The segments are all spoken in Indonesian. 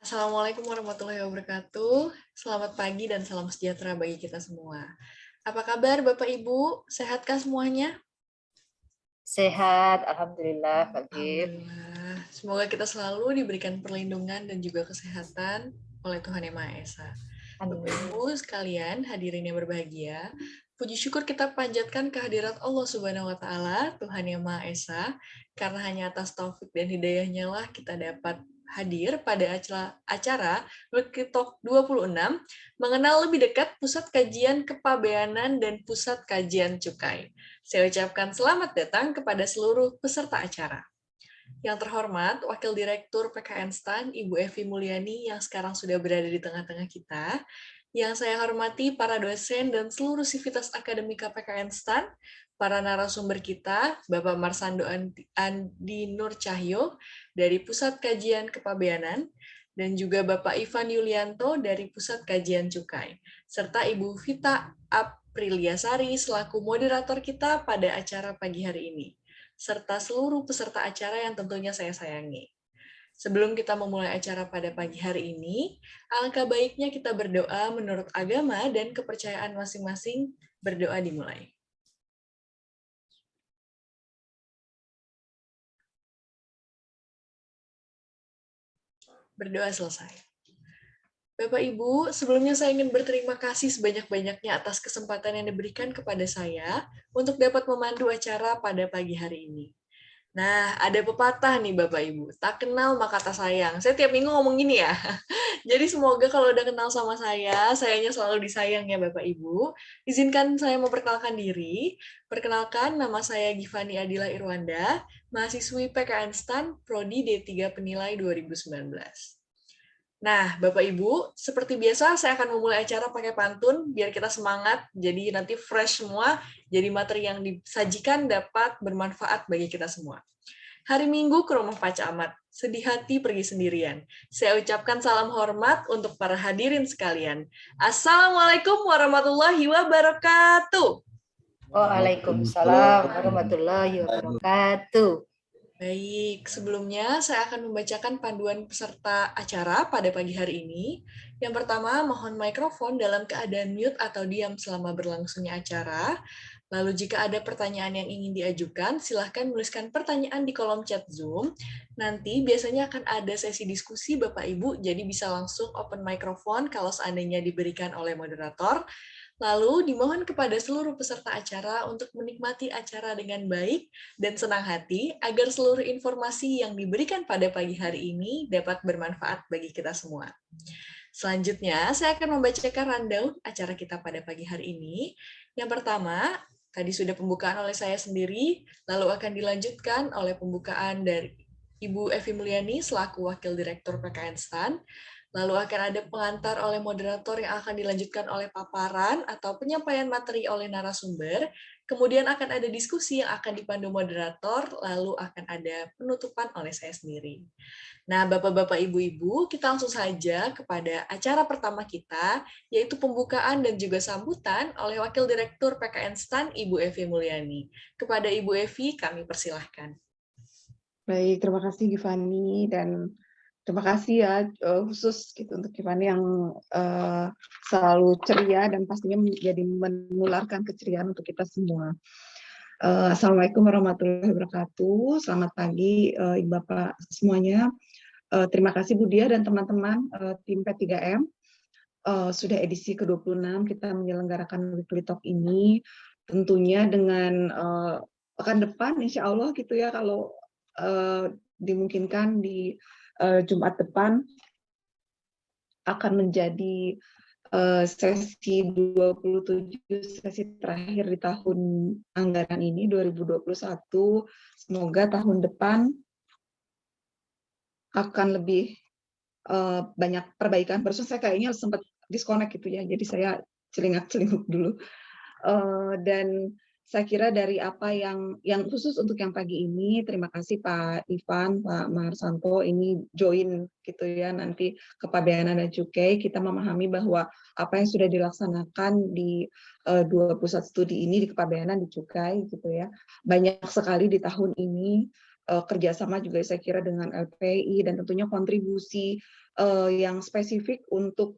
Assalamualaikum warahmatullahi wabarakatuh. Selamat pagi dan salam sejahtera bagi kita semua. Apa kabar Bapak Ibu? Sehatkah semuanya? Sehat, alhamdulillah, Kak Gif. Alhamdulillah. Semoga kita selalu diberikan perlindungan dan juga kesehatan oleh Tuhan Yang Maha Esa. Bapak Amin. Ibu sekalian, hadirin yang berbahagia, puji syukur kita panjatkan kehadirat Allah Subhanahu wa taala, Tuhan Yang Maha Esa, karena hanya atas taufik dan hidayahnya lah kita dapat hadir pada acara Lucky Talk 26 mengenal lebih dekat Pusat Kajian Kepabeanan dan Pusat Kajian Cukai. Saya ucapkan selamat datang kepada seluruh peserta acara. Yang terhormat, Wakil Direktur PKN STAN, Ibu Evi Mulyani, yang sekarang sudah berada di tengah-tengah kita. Yang saya hormati para dosen dan seluruh sivitas akademika PKN STAN, para narasumber kita, Bapak Marsando Andi Nur Cahyo dari Pusat Kajian Kepabeanan, dan juga Bapak Ivan Yulianto dari Pusat Kajian Cukai, serta Ibu Vita Apriliasari selaku moderator kita pada acara pagi hari ini, serta seluruh peserta acara yang tentunya saya sayangi. Sebelum kita memulai acara pada pagi hari ini, alangkah baiknya kita berdoa menurut agama dan kepercayaan masing-masing. Berdoa dimulai. Berdoa selesai. Bapak Ibu, sebelumnya saya ingin berterima kasih sebanyak-banyaknya atas kesempatan yang diberikan kepada saya untuk dapat memandu acara pada pagi hari ini. Nah, ada pepatah nih Bapak Ibu, tak kenal maka tak sayang. Saya tiap minggu ngomong gini ya. Jadi semoga kalau udah kenal sama sayanya selalu disayang ya Bapak Ibu. Izinkan saya memperkenalkan diri. Perkenalkan, nama saya Givani Adila Irwanda, mahasiswi PKN STAN, Prodi D3 Penilai 2019. Nah, Bapak Ibu, seperti biasa saya akan memulai acara pakai pantun biar kita semangat, jadi nanti fresh semua, jadi materi yang disajikan dapat bermanfaat bagi kita semua. Hari Minggu ke rumah Pak Camat, sedih hati pergi sendirian. Saya ucapkan salam hormat untuk para hadirin sekalian. Assalamualaikum warahmatullahi wabarakatuh. Waalaikumsalam warahmatullahi wabarakatuh. Baik, sebelumnya saya akan membacakan panduan peserta acara pada pagi hari ini. Yang pertama, mohon mikrofon dalam keadaan mute atau diam selama berlangsungnya acara. Lalu jika ada pertanyaan yang ingin diajukan, silahkan menuliskan pertanyaan di kolom chat Zoom. Nanti biasanya akan ada sesi diskusi Bapak Ibu, jadi bisa langsung open mikrofon kalau seandainya diberikan oleh moderator. Lalu dimohon kepada seluruh peserta acara untuk menikmati acara dengan baik dan senang hati agar seluruh informasi yang diberikan pada pagi hari ini dapat bermanfaat bagi kita semua. Selanjutnya, saya akan membacakan rundown acara kita pada pagi hari ini. Yang pertama, tadi sudah pembukaan oleh saya sendiri, lalu akan dilanjutkan oleh pembukaan dari Ibu Evi Mulyani selaku Wakil Direktur PKN STAN. Lalu akan ada pengantar oleh moderator yang akan dilanjutkan oleh paparan atau penyampaian materi oleh narasumber. Kemudian akan ada diskusi yang akan dipandu moderator, lalu akan ada penutupan oleh saya sendiri. Nah, Bapak-Bapak, Ibu-Ibu, kita langsung saja kepada acara pertama kita, yaitu pembukaan dan juga sambutan oleh Wakil Direktur PKN STAN, Ibu Evi Mulyani. Kepada Ibu Evi, kami persilahkan. Baik, terima kasih Givani, dan terima kasih ya khusus gitu untuk Givani yang selalu ceria dan pastinya menjadi menularkan keceriaan untuk kita semua. Assalamualaikum warahmatullahi wabarakatuh. Selamat pagi Ibu Bapak semuanya. Terima kasih Budia dan teman-teman tim P3M. Sudah edisi ke-26 kita menyelenggarakan Weekly Talk ini, tentunya dengan pekan depan insya Allah gitu ya, kalau dimungkinkan di Jumat depan akan menjadi sesi 27, sesi terakhir di tahun anggaran ini 2021. Semoga tahun depan akan lebih banyak perbaikan. Barusan saya kayaknya sempat disconnect gitu ya, jadi saya celingak-celinguk dulu. Dan saya kira dari apa yang khusus untuk yang pagi ini, terima kasih Pak Ivan, Pak Marsanto ini join gitu ya, nanti kepabeanan dan cukai, kita memahami bahwa apa yang sudah dilaksanakan di dua pusat studi ini di kepabeanan di cukai gitu ya, banyak sekali di tahun ini kerjasama juga saya kira dengan LPI dan tentunya kontribusi yang spesifik untuk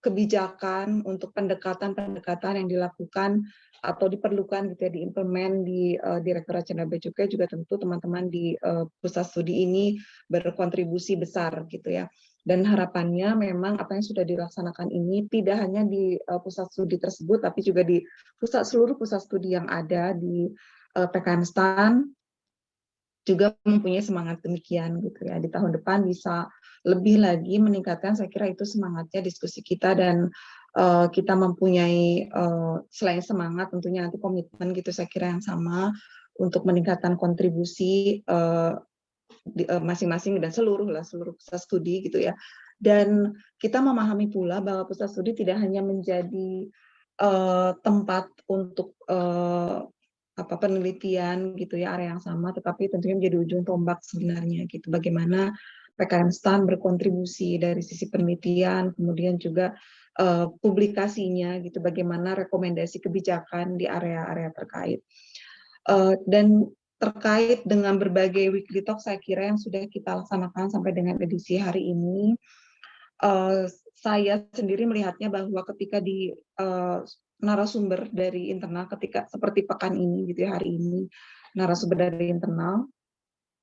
kebijakan, untuk pendekatan-pendekatan yang dilakukan atau diperlukan gitu ya diimplement di Direktorat Jenderal Bea Cukai, juga tentu teman-teman di pusat studi ini berkontribusi besar gitu ya. Dan harapannya memang apa yang sudah dilaksanakan ini tidak hanya di pusat studi tersebut, tapi juga di seluruh pusat studi yang ada di PKN STAN juga mempunyai semangat demikian gitu ya. Di tahun depan bisa lebih lagi meningkatkan, saya kira itu semangatnya diskusi kita, dan kita mempunyai selain semangat tentunya nanti komitmen gitu saya kira yang sama untuk meningkatkan kontribusi masing-masing dan seluruh pusat studi gitu ya. Dan kita memahami pula bahwa pusat studi tidak hanya menjadi tempat untuk penelitian gitu ya, area yang sama, tetapi tentunya menjadi ujung tombak sebenarnya gitu. Bagaimana PKN STAN berkontribusi dari sisi penelitian, kemudian juga publikasinya gitu, bagaimana rekomendasi kebijakan di area-area terkait. Dan terkait dengan berbagai weekly talk saya kira yang sudah kita laksanakan sampai dengan edisi hari ini, saya sendiri melihatnya bahwa ketika di narasumber dari internal, ketika seperti pekan ini gitu ya, hari ini narasumber dari internal,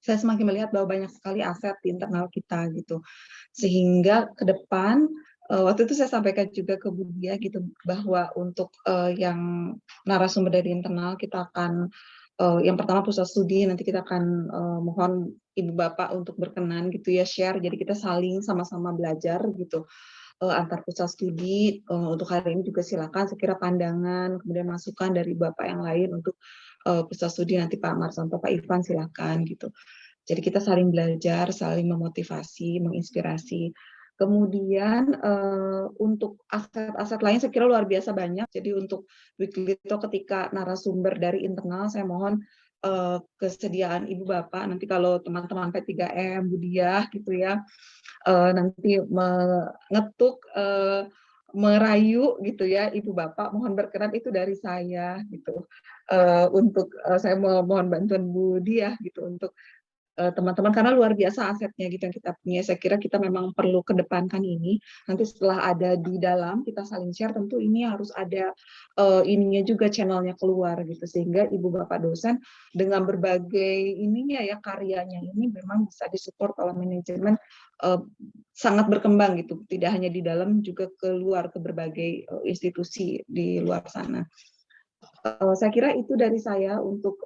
saya semakin melihat bahwa banyak sekali aset di internal kita gitu, sehingga ke depan waktu itu saya sampaikan juga ke Budia gitu bahwa untuk yang narasumber dari internal kita akan yang pertama pusat studi, nanti kita akan mohon Ibu Bapak untuk berkenan gitu ya share, jadi kita saling sama-sama belajar gitu antar pusat studi. Untuk hari ini juga silakan sekira pandangan kemudian masukan dari Bapak yang lain untuk pusat studi, nanti Pak Marsanto, Pak Ivan silakan gitu. Jadi kita saling belajar, saling memotivasi, menginspirasi. Kemudian untuk aset-aset lain saya kira luar biasa banyak. Jadi untuk weekly talk ketika narasumber dari internal, saya mohon kesediaan Ibu Bapak nanti kalau teman-teman P3M, Budiah gitu ya, nanti mengetuk, merayu gitu ya Ibu Bapak, mohon berkenan itu dari saya gitu. Untuk saya mohon bantuan Budiah gitu untuk teman-teman, karena luar biasa asetnya gitu yang kita punya. Saya kira kita memang perlu kedepankan ini. Nanti setelah ada di dalam kita saling share, tentu ini harus ada ininya juga, channelnya keluar gitu, sehingga Ibu Bapak dosen dengan berbagai ininya ya karyanya ini memang bisa disupport oleh manajemen, sangat berkembang gitu, tidak hanya di dalam juga keluar ke berbagai institusi di luar sana. Saya kira itu dari saya untuk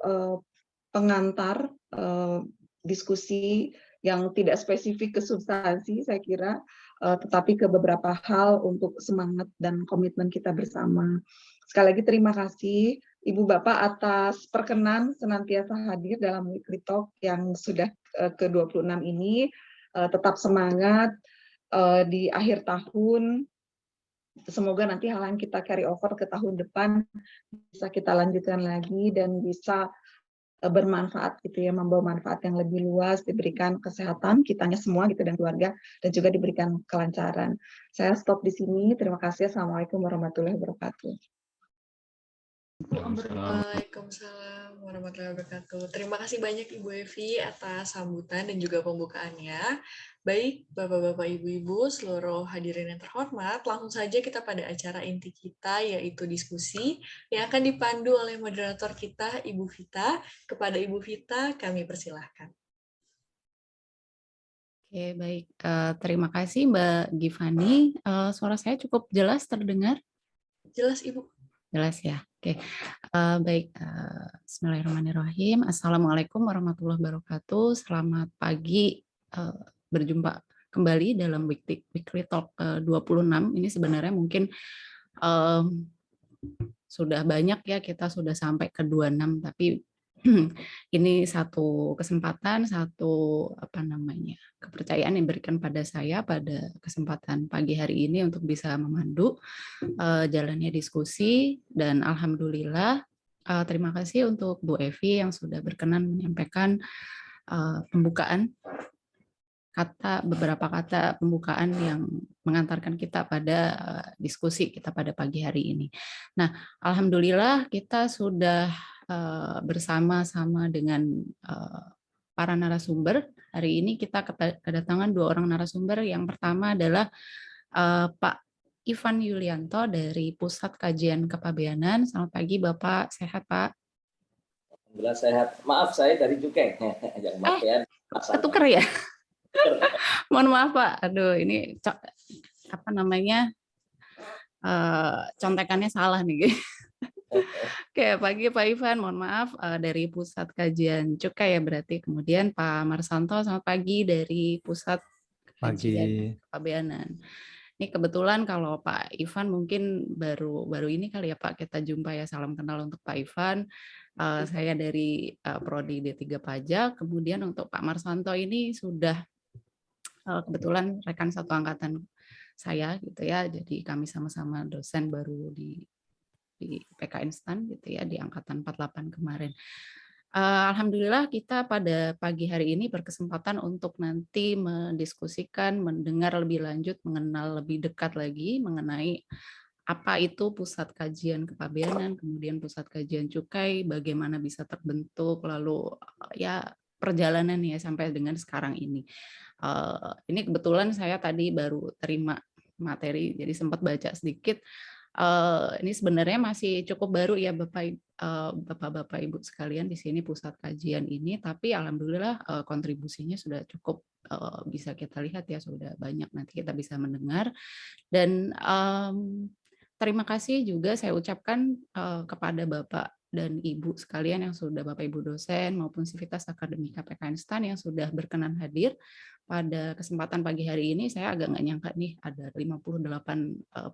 pengantar diskusi yang tidak spesifik ke substansi, saya kira, tetapi ke beberapa hal untuk semangat dan komitmen kita bersama. Sekali lagi terima kasih Ibu Bapak atas perkenan senantiasa hadir dalam weekly talk yang sudah ke-26 ini. Tetap semangat di akhir tahun. Semoga nanti hal yang kita carry over ke tahun depan bisa kita lanjutkan lagi dan bisa bermanfaat gitu ya, membawa manfaat yang lebih luas, diberikan kesehatan kitanya semua gitu dan keluarga, dan juga diberikan kelancaran. Saya stop di sini. Terima kasih. Assalamualaikum warahmatullahi wabarakatuh. Waalaikumsalam warahmatullahi wabarakatuh. Terima kasih banyak Ibu Evi atas sambutan dan juga pembukaannya. Baik, Bapak-Bapak, Ibu-Ibu, seluruh hadirin yang terhormat, langsung saja kita pada acara inti kita, yaitu diskusi, yang akan dipandu oleh moderator kita, Ibu Vita. Kepada Ibu Vita, kami persilahkan. Oke, baik. Terima kasih Mbak Givani. Suara saya cukup jelas terdengar? Jelas, Ibu. Jelas ya. Oke, baik. Bismillahirrahmanirrahim. Assalamualaikum warahmatullahi wabarakatuh. Selamat pagi. Berjumpa kembali dalam Weekly Talk 26. Ini sebenarnya mungkin sudah banyak ya, kita sudah sampai ke 26, tapi ini satu kesempatan, satu kepercayaan yang diberikan pada saya pada kesempatan pagi hari ini untuk bisa memandu jalannya diskusi. Dan alhamdulillah terima kasih untuk Bu Evi yang sudah berkenan menyampaikan pembukaan beberapa kata pembukaan yang mengantarkan kita pada diskusi kita pada pagi hari ini. Nah, alhamdulillah kita sudah bersama-sama dengan para narasumber. Hari ini kita kedatangan 2 orang narasumber. Yang pertama adalah Pak Ivan Yulianto dari Pusat Kajian Kepabeanan. Selamat pagi Bapak, sehat Pak? Alhamdulillah sehat. Maaf saya dari Cukai. Ketuker ya? Mohon maaf Pak. Aduh, ini apa namanya? Contekannya salah nih. Oke, pagi Pak Ivan, mohon maaf dari Pusat Kajian Cukai ya berarti. Kemudian Pak Marsanto, selamat pagi dari Pusat Kajian Kepabeanan. Ini kebetulan kalau Pak Ivan mungkin baru ini kali ya Pak kita jumpa ya. Salam kenal untuk Pak Ivan. Saya dari Prodi D3 Pajak. Kemudian untuk Pak Marsanto ini sudah kebetulan rekan satu angkatan saya gitu ya. Jadi kami sama-sama dosen baru di PK Instan gitu ya di angkatan 48 kemarin. Alhamdulillah kita pada pagi hari ini berkesempatan untuk nanti mendiskusikan, mendengar lebih lanjut, mengenal lebih dekat lagi mengenai apa itu Pusat Kajian Kepabeanan, kemudian Pusat Kajian Cukai, bagaimana bisa terbentuk, lalu ya perjalanan ya sampai dengan sekarang ini. Ini kebetulan saya tadi baru terima materi, jadi sempat baca sedikit. Ini sebenarnya masih cukup baru ya Bapak-Bapak Ibu sekalian di sini pusat kajian ini, tapi alhamdulillah kontribusinya sudah cukup bisa kita lihat ya, sudah banyak, nanti kita bisa mendengar. Dan terima kasih juga saya ucapkan kepada Bapak dan Ibu sekalian yang sudah Bapak Ibu dosen maupun Sivitas Akademika PK Instan yang sudah berkenan hadir pada kesempatan pagi hari ini. Saya agak nggak nyangka nih ada 58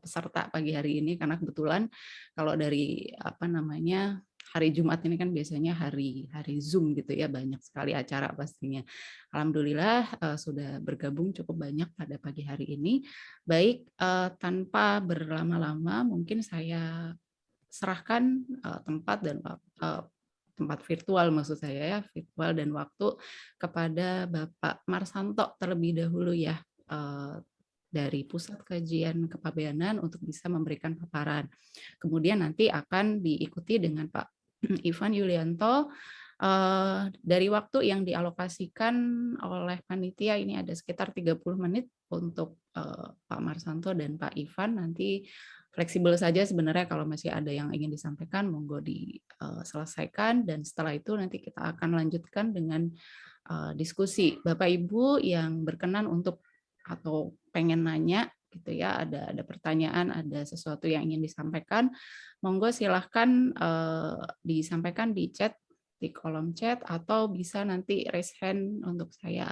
peserta pagi hari ini, karena kebetulan kalau dari hari Jumat ini kan biasanya hari Zoom gitu ya, banyak sekali acara pastinya. Alhamdulillah sudah bergabung cukup banyak pada pagi hari ini. Baik, tanpa berlama-lama mungkin saya serahkan tempat dan tempat virtual maksud saya ya, virtual dan waktu kepada Bapak Marsanto terlebih dahulu ya, dari Pusat Kajian Kepabeanan untuk bisa memberikan paparan. Kemudian nanti akan diikuti dengan Pak Ivan Yulianto. Dari waktu yang dialokasikan oleh panitia ini ada sekitar 30 menit untuk Pak Marsanto dan Pak Ivan. Nanti fleksibel saja sebenarnya, kalau masih ada yang ingin disampaikan monggo diselesaikan, dan setelah itu nanti kita akan lanjutkan dengan diskusi. Bapak Ibu yang berkenan untuk atau pengen nanya gitu ya, ada pertanyaan, ada sesuatu yang ingin disampaikan, monggo silahkan disampaikan di chat, di kolom chat, atau bisa nanti raise hand untuk saya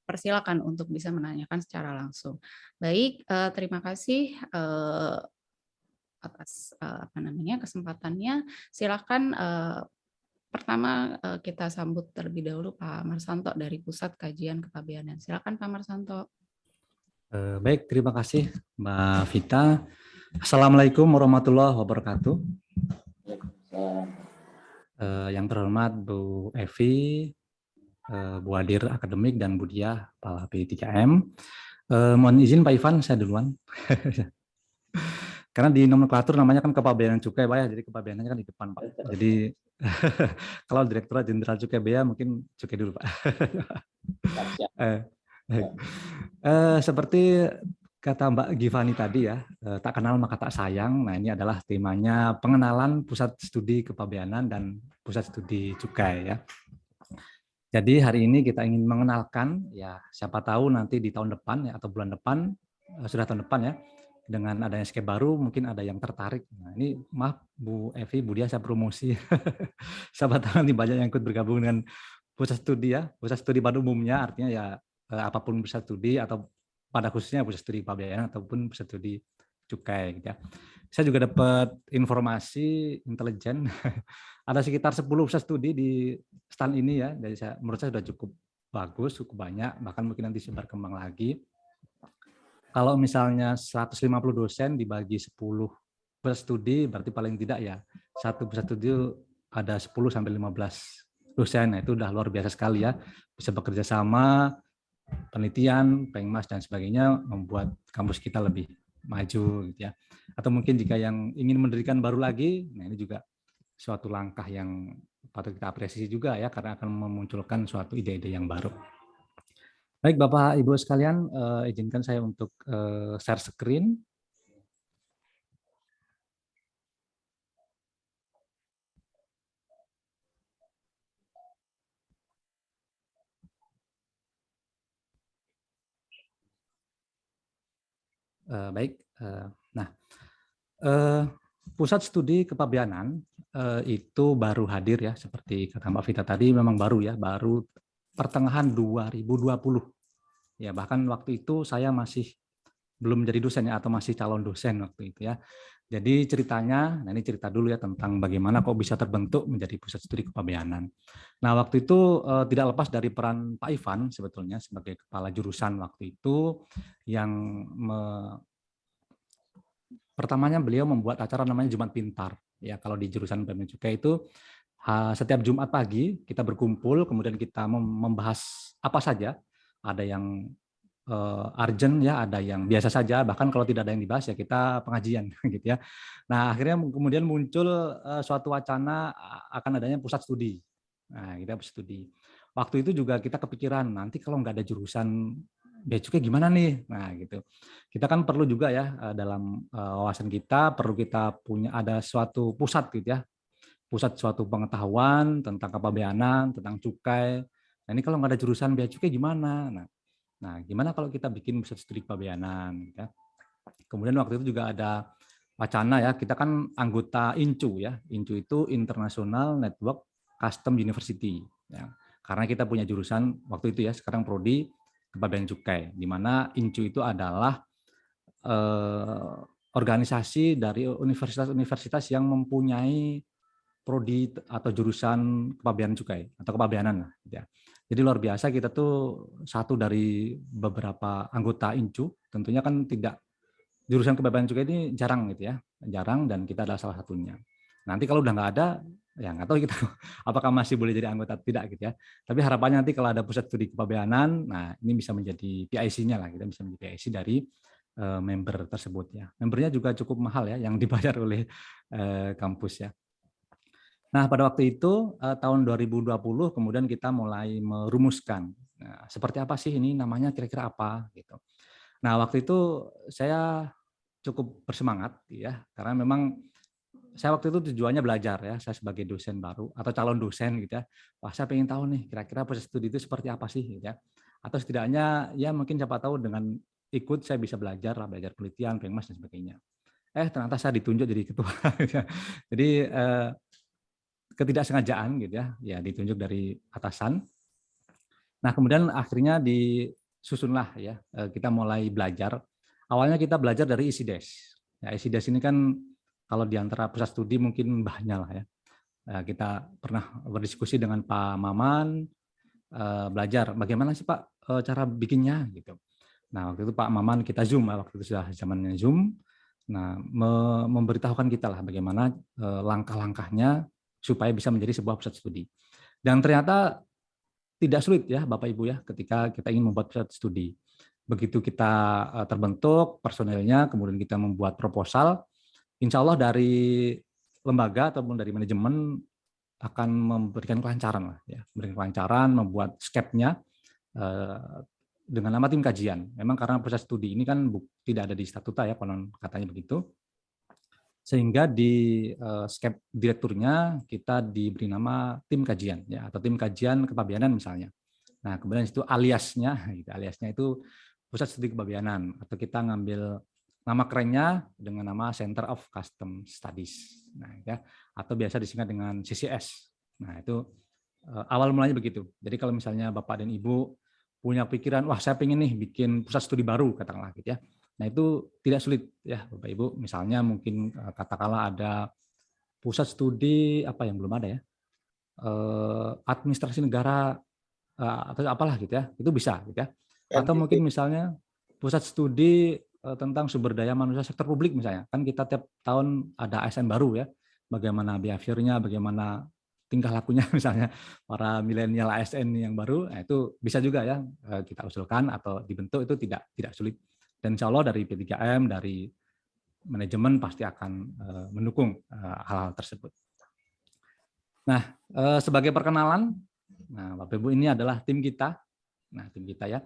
persilakan untuk bisa menanyakan secara langsung. Baik, terima kasih atas kesempatannya. Silakan pertama kita sambut terlebih dahulu Pak Marsanto dari Pusat Kajian Kepabeanan. Silakan Pak Marsanto. Baik, terima kasih Mbak Vita. Assalamualaikum warahmatullahi wabarakatuh. Yang terhormat Bu Evi, Bu Hadir Akademik, dan Bu Dia, Kepala P3M. Mohon izin Pak Ivan, saya duluan. Karena di nomenklatur namanya kan Kepabeanan Cukai, Pak ya, jadi kepabeanannya kan di depan, Pak. Jadi kalau Direktorat Jenderal Cukai Bea mungkin Cukai dulu, Pak. Seperti kata Mbak Givani tadi ya, tak kenal maka tak sayang. Nah, ini adalah temanya pengenalan Pusat Studi Kepabeanan dan Pusat Studi Cukai ya. Jadi hari ini kita ingin mengenalkan ya, siapa tahu nanti di tahun depan ya, atau bulan depan, sudah tahun depan ya, dengan adanya skep baru mungkin ada yang tertarik. Nah, ini maaf Bu Evi, Bu Dia, saya promosi. Siapa tahu nanti banyak yang ikut bergabung dengan pusat studi ya, pusat studi pada umumnya, artinya ya apapun pusat studi, atau pada khususnya pusat studi Kepabeanan ataupun pusat studi Cukai gitu ya. Saya juga dapat informasi intelijen ada sekitar 10 pusat studi di stand ini ya. Dari menurut saya sudah cukup bagus, cukup banyak, bahkan mungkin nanti berkembang lagi. Kalau misalnya 150 dosen dibagi 10 pusat studi, berarti paling tidak ya satu pusat studi ada 10 sampai 15 dosen. Nah, itu udah luar biasa sekali ya. Bisa bekerja sama, penelitian, pengmas dan sebagainya, membuat kampus kita lebih maju gitu ya. Atau mungkin jika yang ingin mendirikan baru lagi, nah ini juga suatu langkah yang patut kita apresiasi juga ya, karena akan memunculkan suatu ide-ide yang baru. Baik Bapak Ibu sekalian, izinkan saya untuk share screen. Baik, nah pusat studi kepabeanan itu baru hadir ya, seperti kata Mbak Vita tadi, memang baru ya, baru pertengahan 2020 ya, bahkan waktu itu saya masih belum jadi dosen ya, atau masih calon dosen waktu itu ya. Jadi ceritanya, nah ini cerita dulu ya tentang bagaimana kok bisa terbentuk menjadi pusat studi kepabeanan. Nah waktu itu tidak lepas dari peran Pak Ivan sebetulnya sebagai kepala jurusan waktu itu, yang pertamanya beliau membuat acara namanya Jumat Pintar. Ya kalau di jurusan Bea dan Cukai itu setiap Jumat pagi kita berkumpul, kemudian kita membahas apa saja. Ada yang urgent ya, ada yang biasa saja, bahkan kalau tidak ada yang dibahas ya kita pengajian gitu ya. Nah akhirnya kemudian muncul suatu wacana akan adanya pusat studi. Nah kita pusat studi. Waktu itu juga kita kepikiran nanti kalau nggak ada jurusan Bea Cukai gimana nih? Nah gitu. Kita kan perlu juga ya dalam wawasan kita perlu kita punya ada suatu pusat gitu ya. Pusat suatu pengetahuan tentang kepabeanan, tentang cukai. Nah ini kalau nggak ada jurusan Bea Cukai gimana? Nah, gimana kalau kita bikin pusat studi kepabeanan? Ya. Kemudian waktu itu juga ada wacana ya, kita kan anggota INCU ya. INCU itu International Network Custom University. Ya. Karena kita punya jurusan waktu itu ya, sekarang prodi kepabeanan cukai, di mana INCU itu adalah organisasi dari universitas-universitas yang mempunyai prodi atau jurusan kepabeanan cukai atau kepabeanan lah. Ya. Jadi luar biasa, kita tuh satu dari beberapa anggota INCU, tentunya kan tidak, jurusan kepabeanan cukai ini jarang gitu ya, jarang, dan kita adalah salah satunya. Nanti kalau udah nggak ada, ya nggak tahu kita apakah masih boleh jadi anggota atau tidak gitu ya. Tapi harapannya nanti kalau ada pusat studi kepabeanan, nah ini bisa menjadi PIC-nya lah, kita bisa menjadi PIC dari member tersebut ya. Membernya juga cukup mahal ya, yang dibayar oleh kampus ya. Nah, pada waktu itu tahun 2020 kemudian kita mulai merumuskan seperti apa sih ini namanya, kira-kira apa gitu. Nah, waktu itu saya cukup bersemangat ya, karena memang saya waktu itu tujuannya belajar ya, saya sebagai dosen baru atau calon dosen gitu ya. Wah, saya pengen tahu nih kira-kira proses studi itu seperti apa sih gitu ya. Atau setidaknya ya mungkin siapa tahu dengan ikut saya bisa belajar penelitian, pengmas dan sebagainya. Ternyata saya ditunjuk jadi ketua. Jadi ketidaksengajaan gitu ya ditunjuk dari atasan. Nah kemudian akhirnya disusunlah ya, kita mulai belajar. Awalnya kita belajar dari ISIDES. Ya, ISIDES ini kan kalau di antara pusat studi mungkin mbahnya lah ya. Kita pernah berdiskusi dengan Pak Maman, belajar bagaimana sih Pak cara bikinnya gitu. Nah waktu itu Pak Maman kita Zoom, waktu itu sudah zamannya Zoom. Nah memberitahukan kita lah bagaimana langkah-langkahnya supaya bisa menjadi sebuah pusat studi. Dan ternyata tidak sulit ya Bapak Ibu ya ketika kita ingin membuat pusat studi. Begitu kita terbentuk personelnya, kemudian kita membuat proposal, insya Allah dari lembaga ataupun dari manajemen akan memberikan kelancaran lah ya, memberikan kelancaran, membuat skepnya dengan nama tim kajian. Memang karena pusat studi ini kan tidak ada di statuta ya, konon katanya begitu. Sehingga di skep direkturnya kita diberi nama tim kajian ya, atau tim kajian kepabeanan misalnya. Nah kemudian itu aliasnya itu pusat studi kepabeanan, atau kita ngambil nama kerennya dengan nama Center of Custom Studies, nah ya, atau biasa disingkat dengan CCS. Nah itu awal mulanya begitu. Jadi kalau misalnya Bapak dan Ibu punya pikiran, wah saya pengen nih bikin pusat studi baru katakanlah gitu ya. Nah itu tidak sulit ya Bapak Ibu, misalnya mungkin katakanlah ada pusat studi apa yang belum ada ya, administrasi negara atau apalah gitu ya, itu bisa gitu ya. Atau mungkin misalnya pusat studi tentang sumber daya manusia sektor publik misalnya, kan kita tiap tahun ada ASN baru ya, bagaimana behaviornya, bagaimana tingkah lakunya misalnya para milenial ASN yang baru, nah itu bisa juga ya kita usulkan atau dibentuk, itu tidak sulit. Dan insya Allah dari P3M, dari manajemen pasti akan mendukung hal-hal tersebut. Nah, sebagai perkenalan, nah Bapak Ibu ini adalah tim kita. Nah, tim kita ya.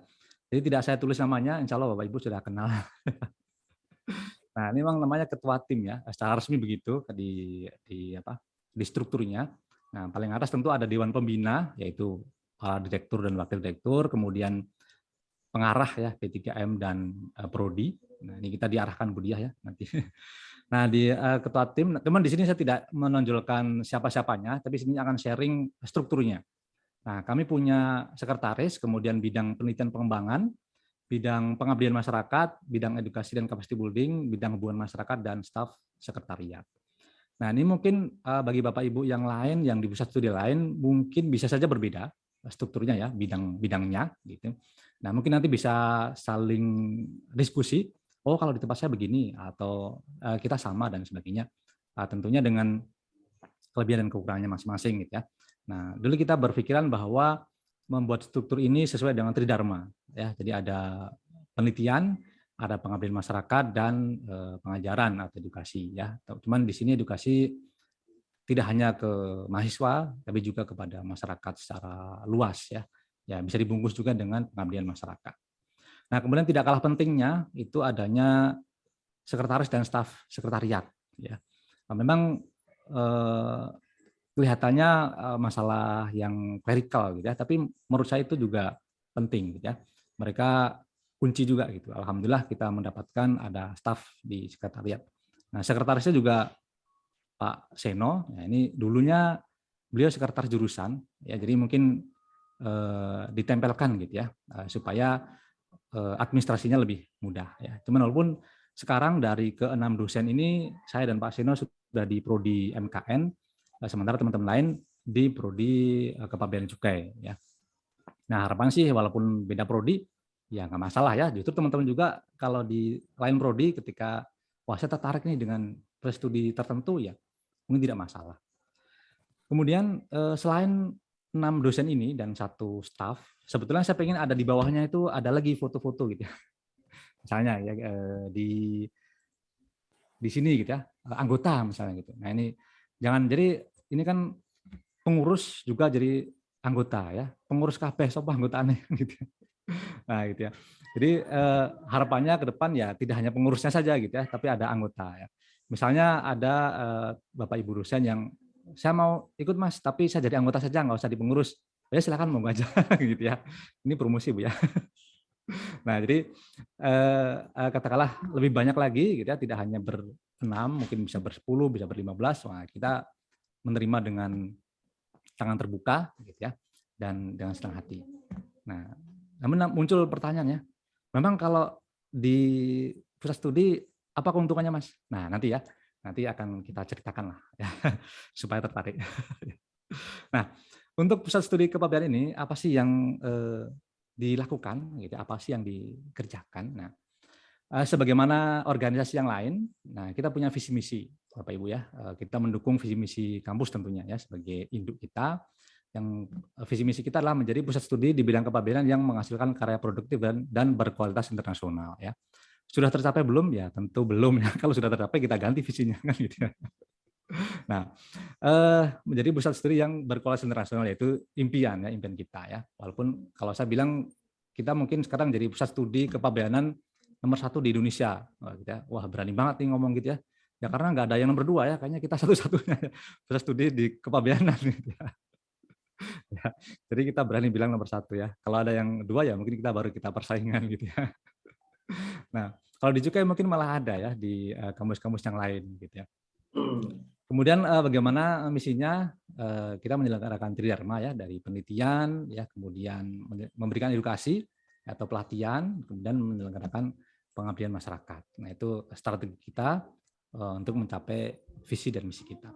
Jadi tidak saya tulis namanya, insya Allah Bapak Ibu sudah kenal. Nah, ini memang namanya ketua tim ya, secara resmi begitu di strukturnya. Nah, paling atas tentu ada Dewan Pembina, yaitu para direktur dan wakil direktur, kemudian pengarah ya P3M dan Prodi. Nah, ini kita diarahkan Budiah ya nanti. Nah, di ketua tim, teman di sini saya tidak menonjolkan siapa-siapanya, tapi sini akan sharing strukturnya. Nah, kami punya sekretaris, kemudian bidang penelitian pengembangan, bidang pengabdian masyarakat, bidang edukasi dan capacity building, bidang hubungan masyarakat, dan staf sekretariat. Nah, ini mungkin bagi Bapak Ibu yang lain, yang di pusat studi lain, mungkin bisa saja berbeda strukturnya ya, bidang-bidangnya. Gitu. Nah, mungkin nanti bisa saling diskusi, oh kalau di tempat saya begini, atau kita sama, dan sebagainya. Tentunya dengan kelebihan dan kekurangannya masing-masing. Gitu ya. Nah, dulu kita berpikiran bahwa membuat struktur ini sesuai dengan tridharma. Ya, jadi ada penelitian, ada pengabdian masyarakat, dan pengajaran atau edukasi. Ya, cuman di sini edukasi tidak hanya ke mahasiswa, tapi juga kepada masyarakat secara luas. Ya, bisa dibungkus juga dengan pengabdian masyarakat. Nah, kemudian tidak kalah pentingnya itu adanya sekretaris dan staf sekretariat. Ya, nah, memang kelihatannya masalah yang klerikal gitu ya, tapi menurut saya itu juga penting gitu ya. Mereka kunci juga gitu. Alhamdulillah kita mendapatkan ada staf di sekretariat. Nah, sekretarisnya juga Pak Seno. Nah, ini dulunya beliau sekretaris jurusan ya, jadi mungkin ditempelkan gitu ya supaya administrasinya lebih mudah ya. Cuman walaupun sekarang dari ke-6 dosen ini saya dan Pak Seno sudah di prodi MKN, sementara teman-teman lain di prodi kepabeanan cukai ya. Nah, harapan sih walaupun beda prodi ya nggak masalah ya. Justru teman-teman juga kalau di lain prodi ketika wah saya tertarik nih dengan studi tertentu ya mungkin tidak masalah. Kemudian selain 6 dosen ini dan 1 staf, sebetulnya saya pengen ada di bawahnya itu ada lagi foto-foto gitu ya. Misalnya ya di sini gitu ya, anggota misalnya gitu. Nah, ini jangan, jadi ini kan pengurus juga jadi anggota ya, pengurus KB sopo anggota aneh gitu. Nah, gitu ya. Jadi harapannya ke depan ya tidak hanya pengurusnya saja gitu ya, tapi ada anggota ya. Misalnya ada Bapak Ibu dosen yang saya mau ikut Mas, tapi saya jadi anggota saja, nggak usah di pengurus. Ya silakan mau aja gitu ya. Ini promosi Bu ya. Nah, jadi katakanlah lebih banyak lagi gitu ya, tidak hanya ber-6, mungkin bisa ber-10, bisa ber-15. Wah, kita menerima dengan tangan terbuka gitu ya, dan dengan senang hati. Nah, namun muncul pertanyaannya, memang kalau di pusat studi apa keuntungannya Mas? Nah, nanti akan kita ceritakan lah ya, supaya tertarik. Nah, untuk pusat studi kepabeanan ini apa sih yang dilakukan gitu, apa sih yang dikerjakan? Nah, sebagaimana organisasi yang lain, nah kita punya visi misi Bapak Ibu ya, kita mendukung visi misi kampus tentunya ya sebagai induk kita. Yang visi misi kita adalah menjadi pusat studi di bidang kepabeanan yang menghasilkan karya produktif dan berkualitas internasional ya. Sudah tercapai belum? Ya tentu belum ya. Kalau sudah tercapai kita ganti visinya kan gitu ya. Nah, menjadi pusat studi yang berkualitas internasional yaitu impian kita ya. Walaupun kalau saya bilang kita mungkin sekarang jadi pusat studi kepabeanan nomor 1 di Indonesia. Wah berani banget nih ngomong gitu ya. Ya karena nggak ada yang nomor 2 ya. Kayaknya kita satu-satunya pusat studi di kepabeanan gitu ya. Ya, jadi kita berani bilang nomor 1 ya. Kalau ada yang 2 ya mungkin kita persaingan gitu ya. Nah, kalau di Cukai mungkin malah ada ya di kampus-kampus yang lain gitu ya. Kemudian bagaimana misinya? Kita menyelenggarakan tridharma ya, dari penelitian ya, kemudian memberikan edukasi atau pelatihan, kemudian menyelenggarakan pengabdian masyarakat. Nah, itu strategi kita untuk mencapai visi dan misi kita.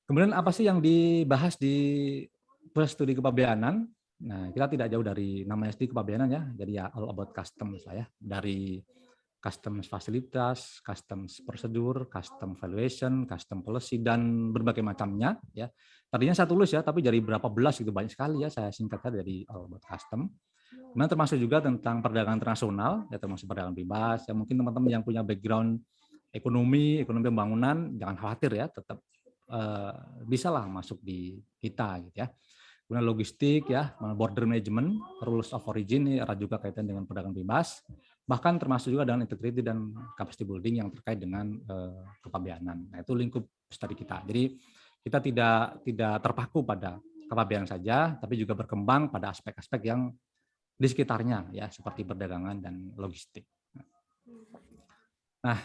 Kemudian apa sih yang dibahas di pusat studi kepabeanan? Nah, kita tidak jauh dari namanya studi kepabeanan ya. Jadi ya all about customs lah ya. Dari customs fasilitas, customs prosedur, custom valuation, custom policy, dan berbagai macamnya ya. Tadinya saya tulis ya, tapi dari berapa belas gitu banyak sekali ya saya singkatkan dari all about custom. Kemudian termasuk juga tentang perdagangan internasional, ya termasuk perdagangan bebas. Ya mungkin teman-teman yang punya background ekonomi pembangunan jangan khawatir ya, tetap bisalah masuk di kita gitu ya. Kemudian logistik ya, border management, rules of origin ini erat juga kaitan dengan perdagangan bebas, bahkan termasuk juga dengan integrity dan capacity building yang terkait dengan kepabeanan. Nah, itu lingkup studi kita. Jadi kita tidak terpaku pada kepabeanan saja, tapi juga berkembang pada aspek-aspek yang di sekitarnya ya, seperti perdagangan dan logistik. Nah,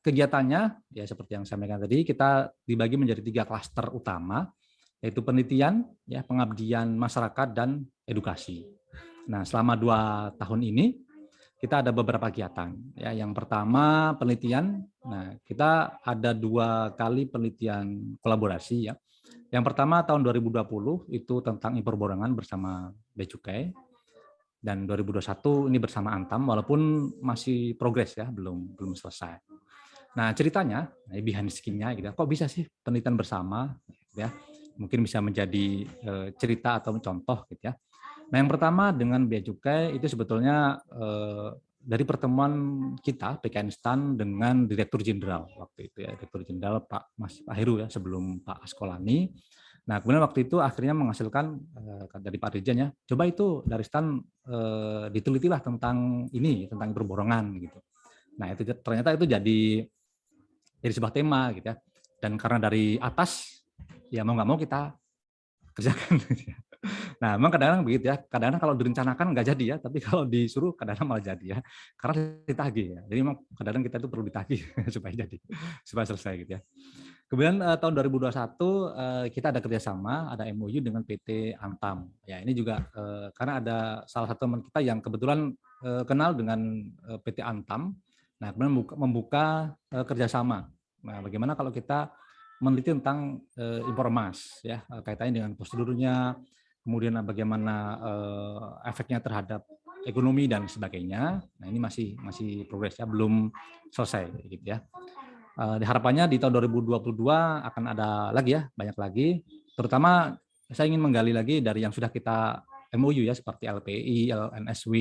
kegiatannya ya seperti yang saya sampaikan tadi, kita dibagi menjadi 3 klaster utama, yaitu penelitian, ya, pengabdian masyarakat, dan edukasi. Nah, selama 2 tahun ini kita ada beberapa kegiatan. Ya, yang pertama penelitian. Nah, kita ada 2 kali penelitian kolaborasi. Ya. Yang pertama tahun 2020 itu tentang impor borongan bersama Bea Cukai, dan 2021 ini bersama Antam, walaupun masih progres ya, belum selesai. Nah, ceritanya, behind the skin-nya gitu, kok bisa sih penelitian bersama, ya? Mungkin bisa menjadi cerita atau contoh gitu ya. Nah, yang pertama dengan Bea Cukai itu sebetulnya dari pertemuan kita PKN STAN dengan Direktur Jenderal waktu itu ya, Direktur Jenderal Pak Heru ya, sebelum Pak Askolani. Nah, kemudian waktu itu akhirnya menghasilkan dari Pak Dirjen ya, coba itu dari STAN ditelitilah tentang ini, tentang berborongan gitu. Nah, itu ternyata itu jadi sebuah tema gitu ya. Dan karena dari atas ya mau nggak mau kita kerjakan. Nah, memang kadang-kadang begitu ya. Kadang-kadang kalau direncanakan nggak jadi ya, tapi kalau disuruh kadang-kadang malah jadi ya. Karena ditagih ya. Jadi memang kadang-kadang kita itu perlu ditagih supaya jadi, supaya selesai gitu ya. Kemudian tahun 2021 kita ada kerjasama, ada MOU dengan PT Antam. Ya, ini juga karena ada salah satu teman kita yang kebetulan kenal dengan PT Antam. Nah, kemudian membuka kerjasama. Nah, bagaimana kalau kita meneliti tentang impor emas, ya, kaitannya dengan prosedurnya, kemudian bagaimana efeknya terhadap ekonomi dan sebagainya. Nah, ini masih progres ya, belum selesai gitu ya. Harapannya di tahun 2022 akan ada lagi ya, banyak lagi. Terutama saya ingin menggali lagi dari yang sudah kita MOU ya, seperti LPI, LNSW.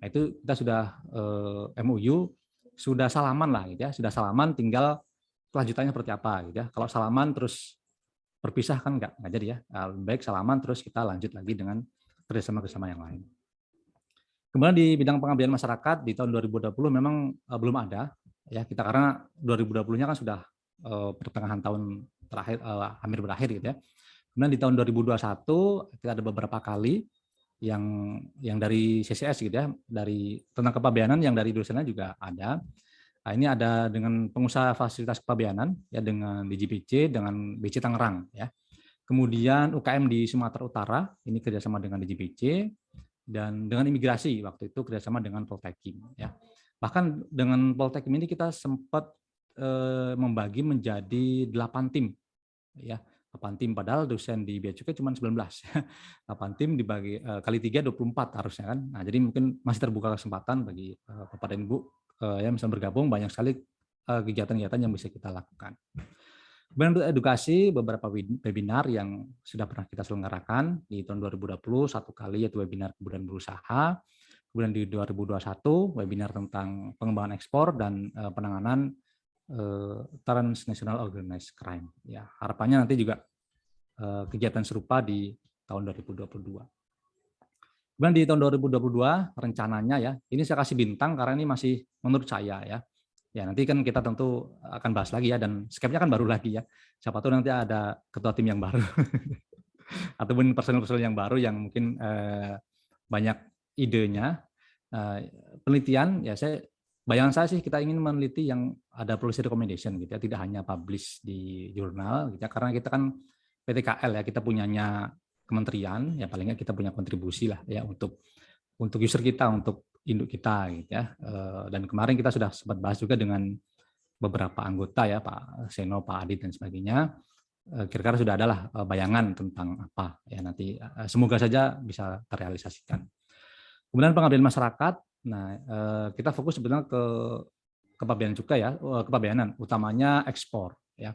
Nah, itu kita sudah MOU, sudah salaman lah gitu ya, sudah salaman, tinggal kelanjutannya seperti apa gitu ya. Kalau salaman terus berpisah kan nggak jadi ya. Lebih baik salaman terus kita lanjut lagi dengan kerjasama yang lain. Kemudian di bidang pengabdian masyarakat di tahun 2020 memang belum ada ya, kita karena 2020-nya kan sudah pertengahan tahun terakhir, hampir berakhir gitu ya. Kemudian di tahun 2021 kita ada beberapa kali yang dari CCS gitu ya, dari tentang kepabeanan yang dari dosennya juga ada. Nah, ini ada dengan pengusaha fasilitas kepabeanan ya, dengan DJPC, dengan BC Tangerang ya. Kemudian UKM di Sumatera Utara ini kerjasama dengan DJPC, dan dengan imigrasi waktu itu kerjasama dengan Poltekim ya. Bahkan dengan Poltekim ini kita sempat membagi menjadi 8 tim ya. 8 tim, padahal dosen di Bea Cukai cuma 19. 8 tim dibagi kali 3 24 harusnya kan. Nah, jadi mungkin masih terbuka kesempatan bagi Bapak dan Ibu yang bisa bergabung, banyak sekali kegiatan-kegiatan yang bisa kita lakukan. Kemudian untuk edukasi, beberapa webinar yang sudah pernah kita selenggarakan di tahun 2020, 1 kali yaitu webinar kemudian berusaha. Kemudian di 2021 webinar tentang pengembangan ekspor dan penanganan transnational organized crime. Ya, harapannya nanti juga kegiatan serupa di tahun 2022. Kemudian di tahun 2022 rencananya ya, ini saya kasih bintang karena ini masih menurut saya ya. Ya, nanti kan kita tentu akan bahas lagi ya, dan skepnya kan baru lagi ya. Siapa tahu nanti ada ketua tim yang baru ataupun personel-personel yang baru yang mungkin banyak idenya. Penelitian ya, bayangan saya sih kita ingin meneliti yang ada policy recommendation gitu ya, tidak hanya publish di jurnal gitu ya, karena kita kan PTKL ya, kita punyanya kementerian ya, palingnya kita punya kontribusi lah ya untuk user kita, untuk induk kita gitu ya. Dan kemarin kita sudah sempat bahas juga dengan beberapa anggota ya, Pak Seno, Pak Adit dan sebagainya. Kira-kira sudah adalah bayangan tentang apa ya, nanti semoga saja bisa terrealisasikan. Kemudian pengabdian masyarakat. Nah, kita fokus sebenarnya ke kepabeanan juga ya, kepabeanan utamanya ekspor ya.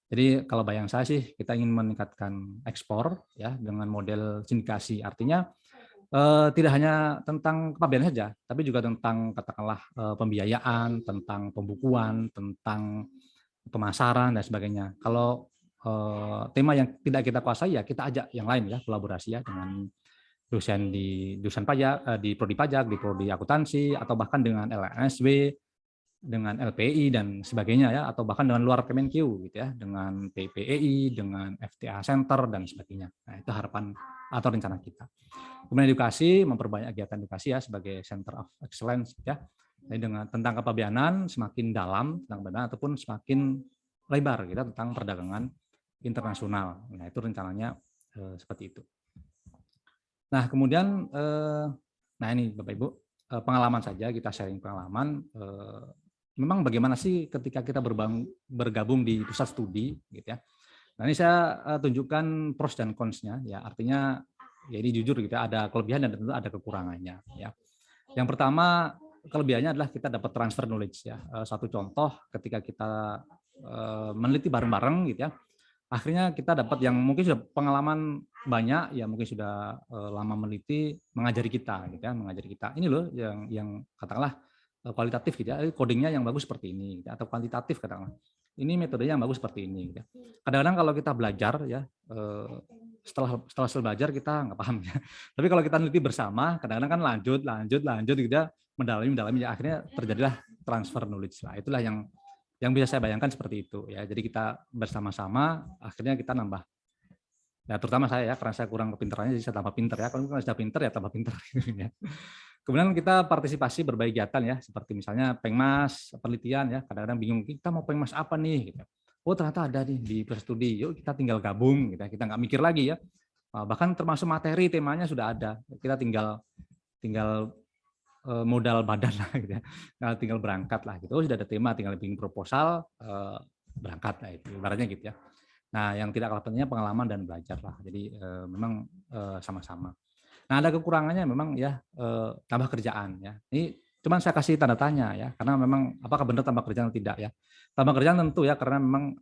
Jadi kalau bayang saya sih kita ingin meningkatkan ekspor ya dengan model sindikasi, artinya tidak hanya tentang kepabeanan saja, tapi juga tentang katakanlah pembiayaan, tentang pembukuan, tentang pemasaran dan sebagainya. Kalau tema yang tidak kita kuasai ya kita ajak yang lain ya, kolaborasi ya dengan dosen di jurusan pajak, di prodi pajak, di prodi akuntansi, atau bahkan dengan LSW, dengan LPI dan sebagainya ya, atau bahkan dengan luar Kemenq gitu ya, dengan PPEI, dengan FTA Center dan sebagainya. Nah, itu harapan atau rencana kita. Kemudian edukasi, memperbanyak kegiatan edukasi ya sebagai Center of Excellence ya. Jadi dengan tentang kepabeanan semakin dalam tentang kepabeanan ataupun semakin lebar kita tentang perdagangan internasional. Nah, itu rencananya seperti itu. Nah, kemudian nah ini Bapak Ibu, pengalaman saja, kita sharing pengalaman. Memang bagaimana sih ketika kita bergabung di pusat studi gitu ya. Nah, ini saya tunjukkan pros dan cons-nya ya. Artinya ya ini jujur gitu ya, ada kelebihan dan tentu ada kekurangannya ya. Yang pertama, kelebihannya adalah kita dapat transfer knowledge ya. Satu contoh ketika kita meneliti bareng-bareng gitu ya. Akhirnya kita dapat yang mungkin sudah pengalaman banyak ya, mungkin sudah lama meneliti, mengajari kita gitu ya, mengajari kita ini loh yang katakanlah kualitatif gitu ya, codingnya yang bagus seperti ini gitu, atau kuantitatif katakanlah ini metodenya yang bagus seperti ini gitu ya. Kadang-kadang kalau kita belajar ya setelah belajar kita nggak paham ya, tapi kalau kita neliti bersama kadang-kadang kan lanjut gitu ya, mendalami ya, akhirnya terjadilah transfer knowledge lah. Itulah yang bisa saya bayangkan seperti itu ya. Jadi kita bersama-sama akhirnya kita nambah. Nah, terutama saya ya, karena saya kurang kepintarannya jadi saya tambah pinter ya. Kalau sudah pinter ya tambah pinter ya. Kemudian kita partisipasi berbagai kegiatan ya, seperti misalnya Pengmas, penelitian ya. Kadang-kadang bingung kita mau Pengmas apa nih gitu. Oh, ternyata ada nih di pusat studi. Yuk kita tinggal gabung gitu. Kita nggak mikir lagi ya. Bahkan termasuk materi temanya sudah ada. Kita tinggal modal badan lah gitu ya. Tinggal berangkat lah gitu. Oh, sudah ada tema, tinggal bikin proposal, berangkat lah itu ibaratnya gitu ya. Nah, yang tidak kalah pentingnya pengalaman dan belajar lah. Jadi memang sama-sama. Nah, ada kekurangannya memang ya tambah kerjaan ya. Ini cuman saya kasih tanda tanya ya, karena memang apakah benar tambah kerjaan atau tidak ya. Tambah kerjaan tentu ya, karena memang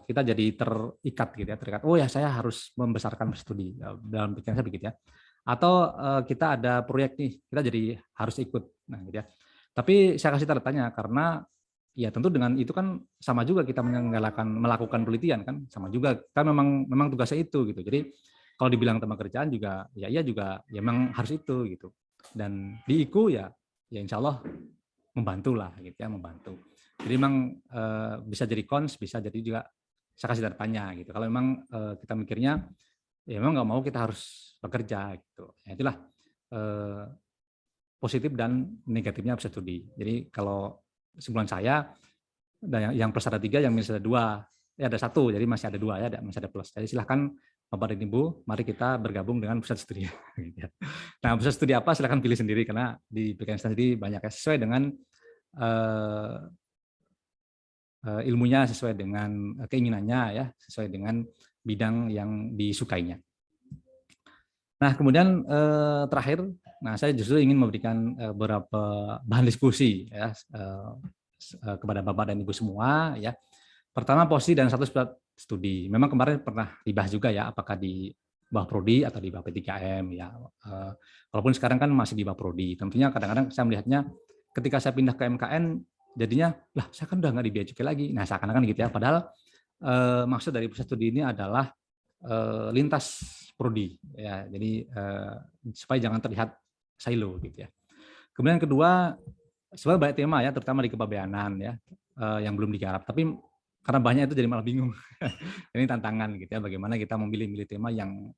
kita jadi terikat gitu ya, terikat. Oh ya, saya harus membesarkan studi dalam pikiran saya begitu ya. Atau kita ada proyek nih, kita jadi harus ikut. Nah, gitu ya. Tapi saya kasih tanda tanya karena ya tentu dengan itu kan sama juga kita melakukan penelitian kan, sama juga kan memang tugasnya itu gitu. Jadi kalau dibilang tambah kerjaan juga ya iya juga ya memang harus itu gitu. Dan di IKU ya insya Allah membantu lah gitu ya, membantu. Jadi memang bisa jadi cons, bisa jadi juga saya kasih tanda tanya gitu. Kalau memang kita mikirnya ya memang nggak mau kita harus bekerja gitu. Ya, itulah positif dan negatifnya pusat studi. Jadi kalau kesimpulan saya, yang plus ada 3, yang minus ada 2, ya ada 1, jadi masih ada 2 ya, masih ada plus. Jadi silahkan Bapak dan Ibu, mari kita bergabung dengan pusat studi. Nah, pusat studi apa silahkan pilih sendiri karena di PKN sendiri banyak ya, sesuai dengan ilmunya, sesuai dengan keinginannya ya, sesuai dengan bidang yang disukainya. Nah, kemudian terakhir, nah saya justru ingin memberikan beberapa bahan diskusi ya kepada Bapak dan Ibu semua ya. Pertama, posisi dan status pusat studi. Memang kemarin pernah dibahas juga ya, apakah di bawah prodi atau di bawah P3M ya. Walaupun sekarang kan masih di bawah prodi. Tentunya kadang-kadang saya melihatnya ketika saya pindah ke MKN jadinya lah saya kan udah nggak di Bea Cukai lagi. Nah, seakan-akan gitu ya. Padahal maksud dari pusat studi ini adalah lintas prodi ya. Jadi supaya jangan terlihat silo gitu ya. Kemudian kedua, sebenarnya banyak tema ya, terutama di kepabeanan ya yang belum digarap. Tapi karena banyak itu jadi malah bingung. Ini tantangan gitu ya, bagaimana kita memilih-milih tema yang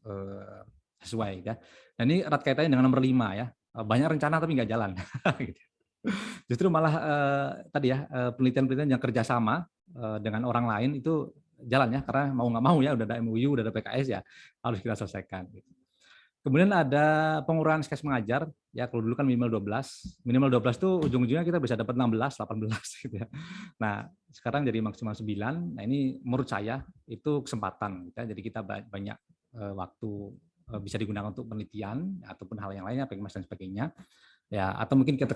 sesuai ya. Dan ini erat kaitannya dengan nomor 5 ya. Banyak rencana tapi nggak jalan. Gitu. Justru malah tadi ya penelitian-penelitian yang kerjasama dengan orang lain itu jalan ya, karena mau nggak mau ya udah ada MOU, udah ada PKS ya harus kita selesaikan. Gitu. Kemudian ada pengurangan SKS mengajar, ya kalau dulu kan minimal 12 tuh ujung-ujungnya kita bisa dapat 16, 18 gitu ya. Nah, sekarang jadi maksimal 9. Nah, ini menurut saya itu kesempatan gitu ya. Jadi kita banyak waktu bisa digunakan untuk penelitian ataupun hal yang lainnya, Pengmas dan sebagainya. Ya, atau mungkin kita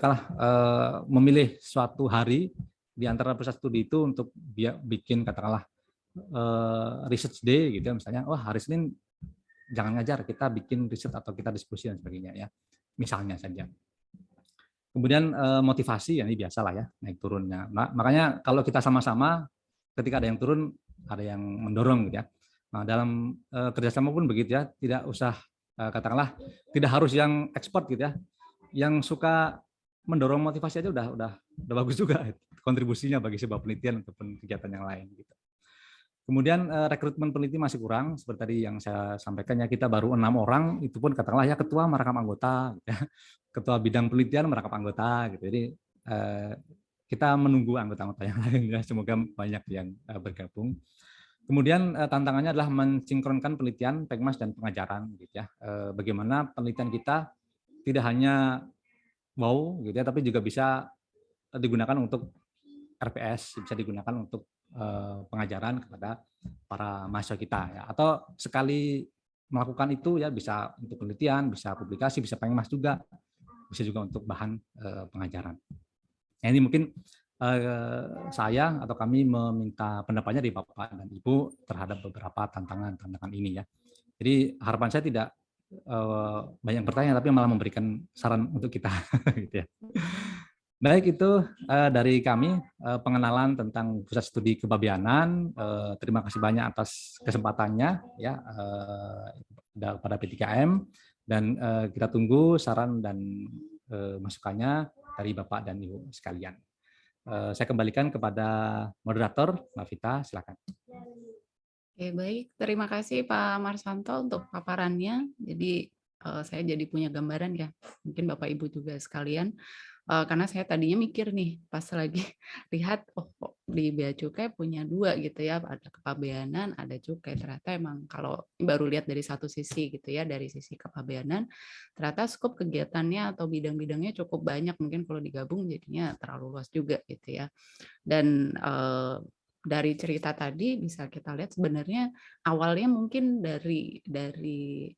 memilih suatu hari di antara pusat studi itu untuk bikin katakanlah research day gitu ya, misalnya wah hari Senin jangan ngajar, kita bikin riset atau kita diskusi dan sebagainya ya, misalnya saja. Kemudian motivasi ya ini biasa lah ya, naik turunnya. Makanya kalau kita sama-sama ketika ada yang turun ada yang mendorong gitu ya. Nah, dalam kerjasama pun begitu ya, tidak usah katakanlah tidak harus yang ekspor gitu ya, yang suka mendorong motivasi aja udah bagus juga kontribusinya bagi sebuah penelitian ataupun kegiatan yang lain gitu. Kemudian rekrutmen peneliti masih kurang, seperti tadi yang saya sampaikan ya, kita baru 6 orang, itu pun katakanlah ya ketua merekam anggota, gitu ya. Ketua bidang penelitian merekam anggota, gitu. Jadi kita menunggu anggota-anggota yang lain ya, semoga banyak yang bergabung. Kemudian tantangannya adalah mensinkronkan penelitian, Pekmas dan pengajaran, gitu ya. Bagaimana penelitian kita tidak hanya wow, gitu ya, tapi juga bisa digunakan untuk RPS, bisa digunakan untuk pengajaran kepada para mahasiswa kita ya. Atau sekali melakukan itu ya bisa untuk penelitian, bisa publikasi, bisa Pengmas juga, bisa juga untuk bahan pengajaran. Nah, ini mungkin saya atau kami meminta pendapatnya dari Bapak dan Ibu terhadap beberapa tantangan ini ya. Jadi harapan saya tidak banyak bertanya tapi malah memberikan saran untuk kita gitu ya. Baik, itu dari kami pengenalan tentang Pusat Studi Kepabeanan. Terima kasih banyak atas kesempatannya ya pada P3M, dan kita tunggu saran dan masukannya dari Bapak dan Ibu sekalian. Saya kembalikan kepada moderator, Mbak Vita, silakan. Oke, baik. Terima kasih Pak Marsanto untuk paparannya. Jadi saya jadi punya gambaran ya, mungkin Bapak Ibu juga sekalian. Karena saya tadinya mikir nih, pas lagi lihat, oh kok di Bea Cukai punya 2 gitu ya, ada kepabeanan, ada cukai. Ternyata emang kalau baru lihat dari satu sisi gitu ya, dari sisi kepabeanan, ternyata skop kegiatannya atau bidang-bidangnya cukup banyak, mungkin kalau digabung jadinya terlalu luas juga gitu ya. Dan dari cerita tadi bisa kita lihat sebenarnya awalnya mungkin dari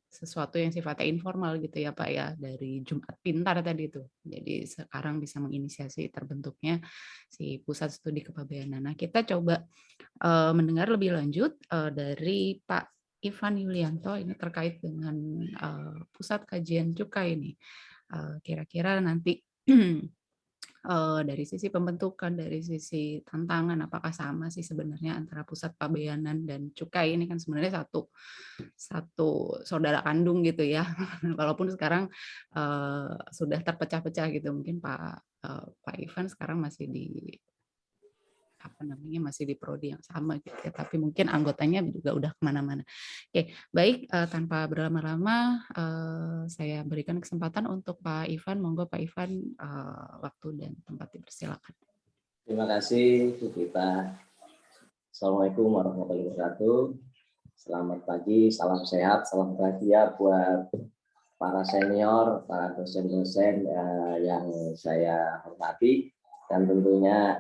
sesuatu yang sifatnya informal gitu ya Pak ya, dari Jumat Pintar tadi itu. Jadi sekarang bisa menginisiasi terbentuknya si Pusat Studi Kepabeanan. Nah, kita coba mendengar lebih lanjut dari Pak Ivan Yulianto ini terkait dengan Pusat Kajian Cukai ini. Kira-kira nanti dari sisi pembentukan, dari sisi tantangan, apakah sama sih sebenarnya antara pusat pabeanan dan cukai ini kan sebenarnya satu saudara kandung gitu ya, walaupun sekarang sudah terpecah-pecah gitu, mungkin Pak Ivan sekarang masih di masih di prodi yang sama gitu ya, tapi mungkin anggotanya juga udah kemana-mana. Oke, baik, tanpa berlama-lama saya berikan kesempatan untuk Pak Ivan. Monggo Pak Ivan, waktu dan tempat dipersilakan. Terima kasih Bu Vita. Assalamualaikum warahmatullahi wabarakatuh. Selamat pagi, salam sehat, salam bahagia buat para senior, para dosen-dosen yang saya hormati, dan tentunya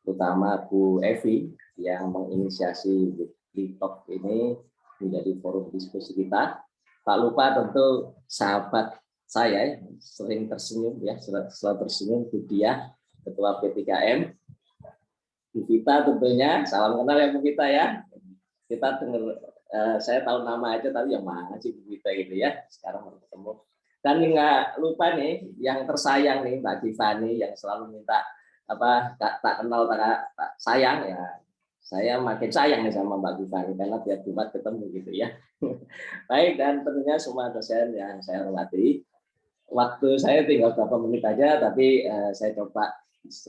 terutama Bu Evi yang menginisiasi Talk ini menjadi forum diskusi kita. Tak lupa tentu sahabat saya sering tersenyum ya, selalu tersenyum, Bu Diah, Ketua P3M. Bu Vita tentunya, salam kenal ya Bu Vita ya. Kita dengar, saya tahu nama aja tapi yang mana sih Bu Vita gitu ya. Sekarang baru ketemu. Dan nggak lupa nih yang tersayang nih Mbak Givani yang selalu minta tak kenal tak sayang ya, saya makin sayang nih sama Mbak Givani karena tiap Jumat ketemu gitu ya. Baik, dan tentunya semua dosen yang saya hormati, waktu saya tinggal beberapa menit aja, tapi saya coba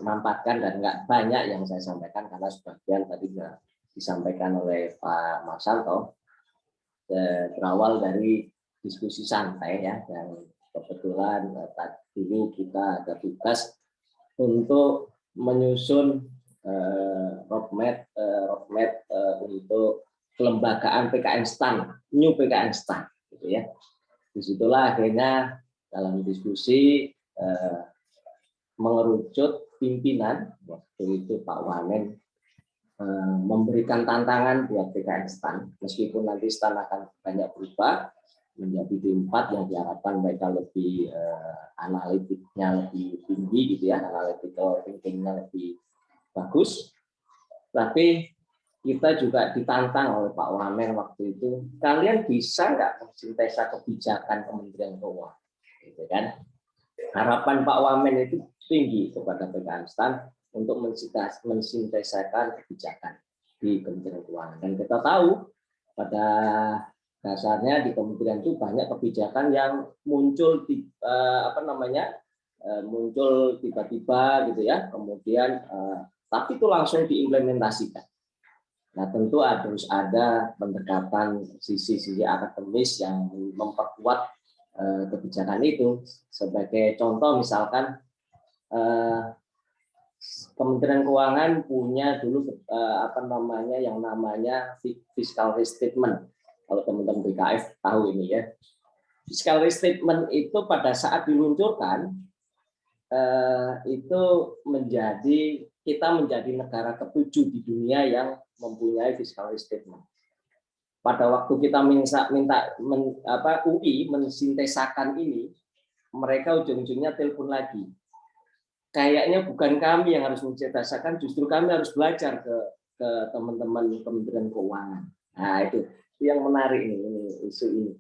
mampatkan dan nggak banyak yang saya sampaikan karena sebagian tadi sudah disampaikan oleh Pak Marsanto. Berawal dari diskusi santai ya, dan kebetulan dulu kita ada tugas untuk menyusun roadmap untuk kelembagaan PKN STAN, new PKN STAN, gitu ya. Disitulah akhirnya dalam diskusi mengerucut pimpinan waktu itu Pak Wamen memberikan tantangan buat PKN STAN, meskipun nanti STAN akan banyak berubah menjadi D4 yang diharapkan mereka lebih analitiknya lebih tinggi gitu ya, analytical thinkingnya lebih bagus. Tapi kita juga ditantang oleh Pak Wamen waktu itu, kalian bisa nggak mensintesa kebijakan Kementerian Keuangan, gitu kan? Harapan Pak Wamen itu tinggi kepada PKN STAN untuk mensintesakan kebijakan. di Kementerian Keuangan. Dan kita tahu pada dasarnya di kementerian itu banyak kebijakan yang muncul di muncul tiba-tiba gitu ya, kemudian tapi itu langsung diimplementasikan. Nah, tentu harus ada pendekatan sisi-sisi akademis yang memperkuat kebijakan itu. Sebagai contoh misalkan Kementerian Keuangan punya dulu yang namanya fiscal restatement. Kalau teman-teman BKF tahu ini ya. Fiscal restatement itu pada saat diluncurkan itu kita menjadi negara ke-7 di dunia yang mempunyai fiscal restatement. Pada waktu kita UI mensintesakan ini, mereka ujung-ujungnya telepon lagi. Kayaknya bukan kami yang harus mensintesakan, justru kami harus belajar ke teman-teman Kementerian Keuangan. Nah, itu yang menarik ini isu ini.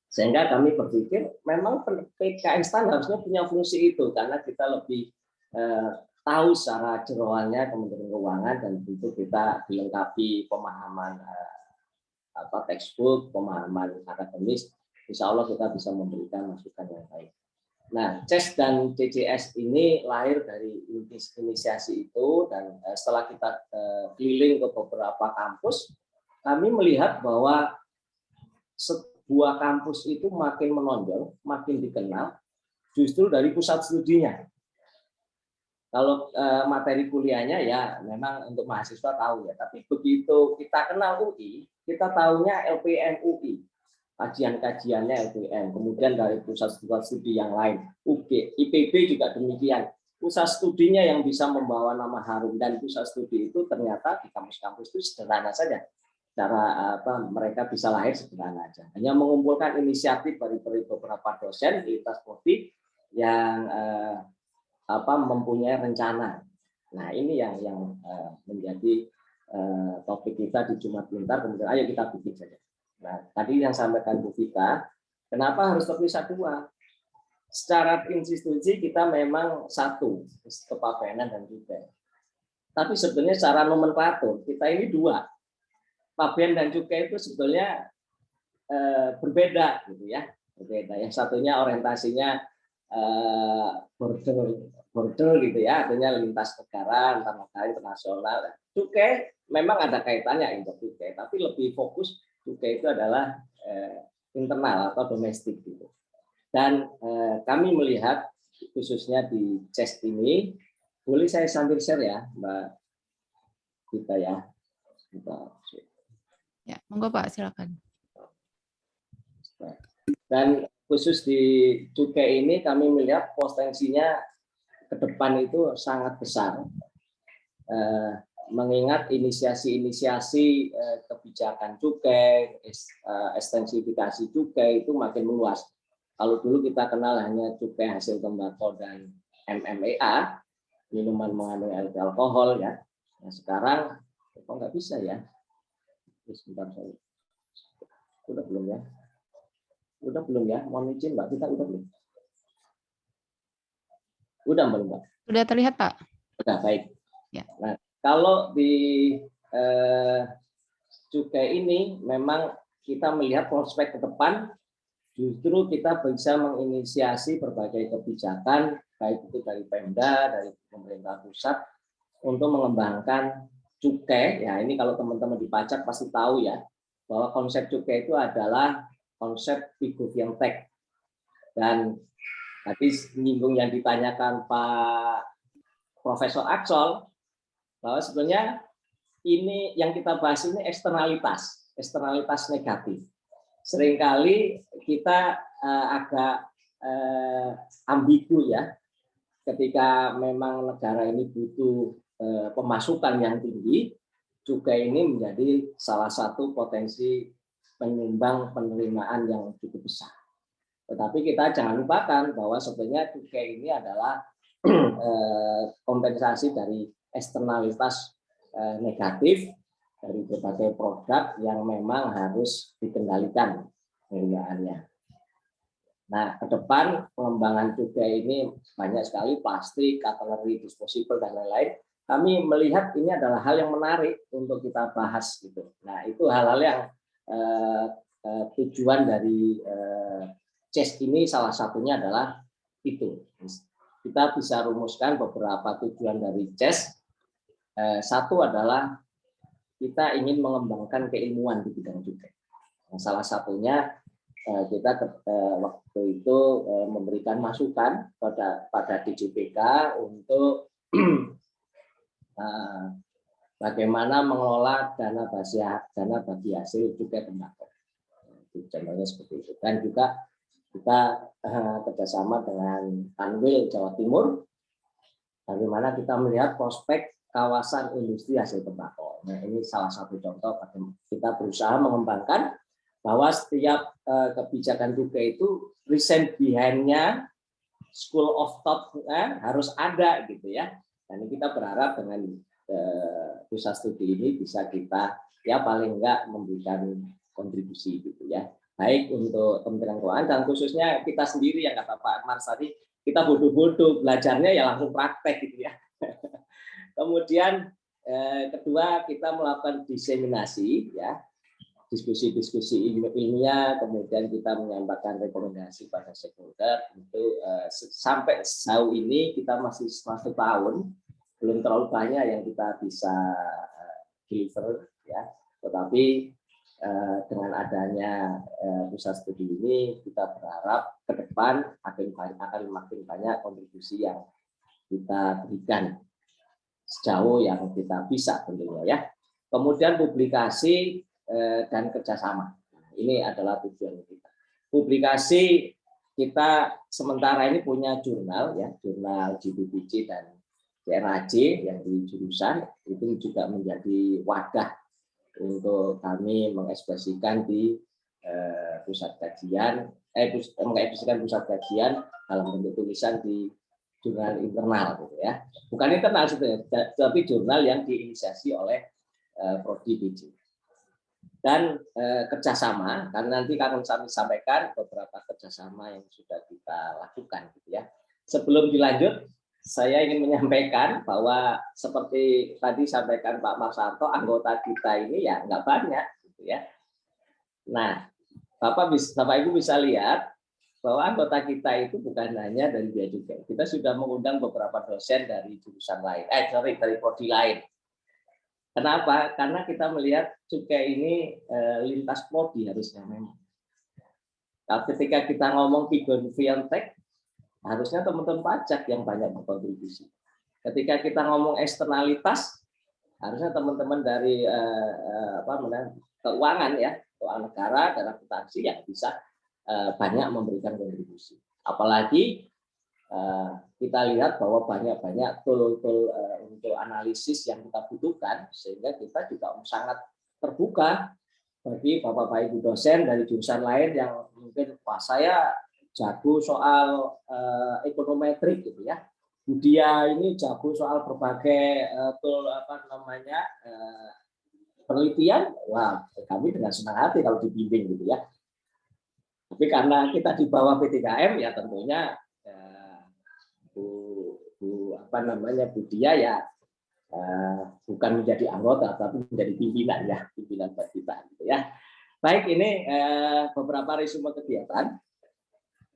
Sehingga kami berpikir memang PKN harusnya punya fungsi itu, karena kita lebih tahu secara jeroannya Kementerian Keuangan, dan tentu kita dilengkapi pemahaman textbook, pemahaman akademis, insya Allah kita bisa memberikan masukan yang baik. Nah, CES dan CCS ini lahir dari inisiasi itu, dan setelah kita keliling ke beberapa kampus, kami melihat bahwa sebuah kampus itu makin menonjol, makin dikenal, justru dari pusat studinya. Kalau materi kuliahnya ya memang untuk mahasiswa tahu ya, tapi begitu kita kenal UI, kita tahunya LPM UI, kajian-kajiannya LPM, kemudian dari pusat studi yang lain, UG, IPB juga demikian. Pusat studinya yang bisa membawa nama harum, dan pusat studi itu ternyata di kampus-kampus itu sederhana saja. Cara mereka bisa lahir sederhana aja. Hanya mengumpulkan inisiatif dari beberapa dosen di lintas prodi yang mempunyai rencana. Nah, ini yang menjadi topik kita di Jumat Pintar. Kemudian ayo kita bikin saja. Nah, tadi yang sampaikan Bu Vika, kenapa harus terpisah dua? Secara institusi kita memang satu, kepabeanan dan cukai. Tapi sebenarnya secara nomenklatur kita ini dua. Pabean dan cukai itu sebetulnya berbeda gitu ya, berbeda. Yang satunya orientasinya border gitu ya, artinya lintas negara, antar negara, internasional. Cukai memang ada kaitannya impor cukai, tapi lebih fokus cukai itu adalah internal atau domestik gitu. Dan kami melihat khususnya di CES ini, boleh saya sambil share ya, Mbak Gita ya. Ya, monggo Pak, silakan. Dan khusus di cukai ini kami melihat potensinya ke depan itu sangat besar. Mengingat inisiasi-inisiasi kebijakan cukai, ekstensifikasi cukai itu makin meluas. Kalau dulu kita kenal hanya cukai hasil tembakau dan MMEA, minuman mengandung alkohol ya. Nah, sekarang kok nggak bisa ya? Sebentar saya. Udah belum ya? Udah belum ya? Mohon izin Mbak, kita udah belum? Udah belum Mbak? Sudah terlihat Pak. Udah, baik. Ya. Nah, kalau di cukai ini memang kita melihat prospek ke depan, justru kita bisa menginisiasi berbagai kebijakan, baik itu dari Pemda, dari pemerintah pusat, untuk mengembangkan cukai. Ya, ini kalau teman-teman di pajak pasti tahu ya, bahwa konsep cukai itu adalah konsep figur yang tech. Dan tadi menyinggung yang ditanyakan Pak Profesor Aksol, bahwa sebenarnya ini yang kita bahas ini eksternalitas negatif. Seringkali kita agak ambigu ya, ketika memang negara ini butuh pemasukan yang tinggi, cukai ini menjadi salah satu potensi penyumbang penerimaan yang cukup besar. Tetapi kita jangan lupakan bahwa sebenarnya cukai ini adalah kompensasi dari eksternalitas negatif dari berbagai produk yang memang harus dikendalikan penerimaannya. Nah, ke depan pengembangan cukai ini banyak sekali, plastik, cutlery, disposable, dan lain-lain. kami melihat ini adalah hal yang menarik untuk kita bahas gitu. Nah, itu hal-hal yang tujuan dari CES ini salah satunya adalah itu. Kita bisa rumuskan beberapa tujuan dari CES. Satu adalah kita ingin mengembangkan keilmuan di bidang cukai. Nah, salah satunya kita waktu itu memberikan masukan pada DJPK untuk bagaimana mengelola dana bagi hasil cukai tembakau. Contohnya seperti itu. Dan juga kita kerjasama dengan Kanwil Jawa Timur, bagaimana kita melihat prospek kawasan industri hasil tembakau. Nah, ini salah satu contoh kita berusaha mengembangkan bahwa setiap kebijakan cukai itu reason behind-nya, school of thought harus ada gitu ya. Dan kita berharap dengan pusat studi ini bisa kita ya paling enggak memberikan kontribusi gitu ya. Baik untuk Kementerian Keuangan dan khususnya kita sendiri yang kata Pak Mars tadi, kita bodoh-bodoh belajarnya ya langsung praktek gitu ya. Kemudian kedua kita melakukan diseminasi ya, diskusi-diskusi ilmiah, kemudian kita menyampaikan rekomendasi pada stakeholder. Itu sampai sejauh ini kita masih 1 tahun, belum terlalu banyak yang kita bisa deliver ya, tetapi dengan adanya pusat studi ini kita berharap ke depan akan makin banyak kontribusi yang kita berikan sejauh yang kita bisa tentunya ya. Kemudian publikasi dan kerjasama. Ini adalah tujuan kita. Publikasi kita sementara ini punya jurnal ya, jurnal GBBC dan CRAJ yang di jurusan itu juga menjadi wadah untuk kami mengekspresikan di pusat kajian, mengekspresikan pusat kajian dalam bentuk tulisan di jurnal internal gitu ya. Bukan internal sebetulnya, tapi jurnal yang diinisiasi oleh Prodi BC. Dan kerjasama, karena nanti akan kami sampaikan beberapa kerjasama yang sudah kita lakukan gitu ya. Sebelum dilanjut, saya ingin menyampaikan bahwa seperti tadi sampaikan Pak Marsanto, anggota kita ini ya nggak banyak gitu ya. Nah, Bapak Ibu bisa lihat bahwa anggota kita itu bukan hanya dari Bea Cukai. Kita sudah mengundang beberapa dosen dari jurusan lain, dari prodi lain. Kenapa? Karena kita melihat cukai ini lintas prodi harusnya memang. Nah, ketika kita ngomong Fiontek, harusnya teman-teman pajak yang banyak berkontribusi. Ketika kita ngomong eksternalitas, harusnya teman-teman dari keuangan ya, keuangan negara dan akuntansi yang bisa banyak memberikan kontribusi. Apalagi kita lihat bahwa banyak tool-tool untuk analisis yang kita butuhkan, sehingga kita juga sangat terbuka bagi Bapak Ibu dosen dari jurusan lain yang mungkin saya jago soal ekonometrik gitu ya. Budia ini jago soal berbagai tool penelitian. Wah, kami dengan senang hati kalau dibimbing gitu ya. Tapi karena kita di bawah P3M ya tentunya Budia ya bukan menjadi anggota tapi menjadi pimpinan buat kita gitu ya. Baik, ini beberapa resume kegiatan.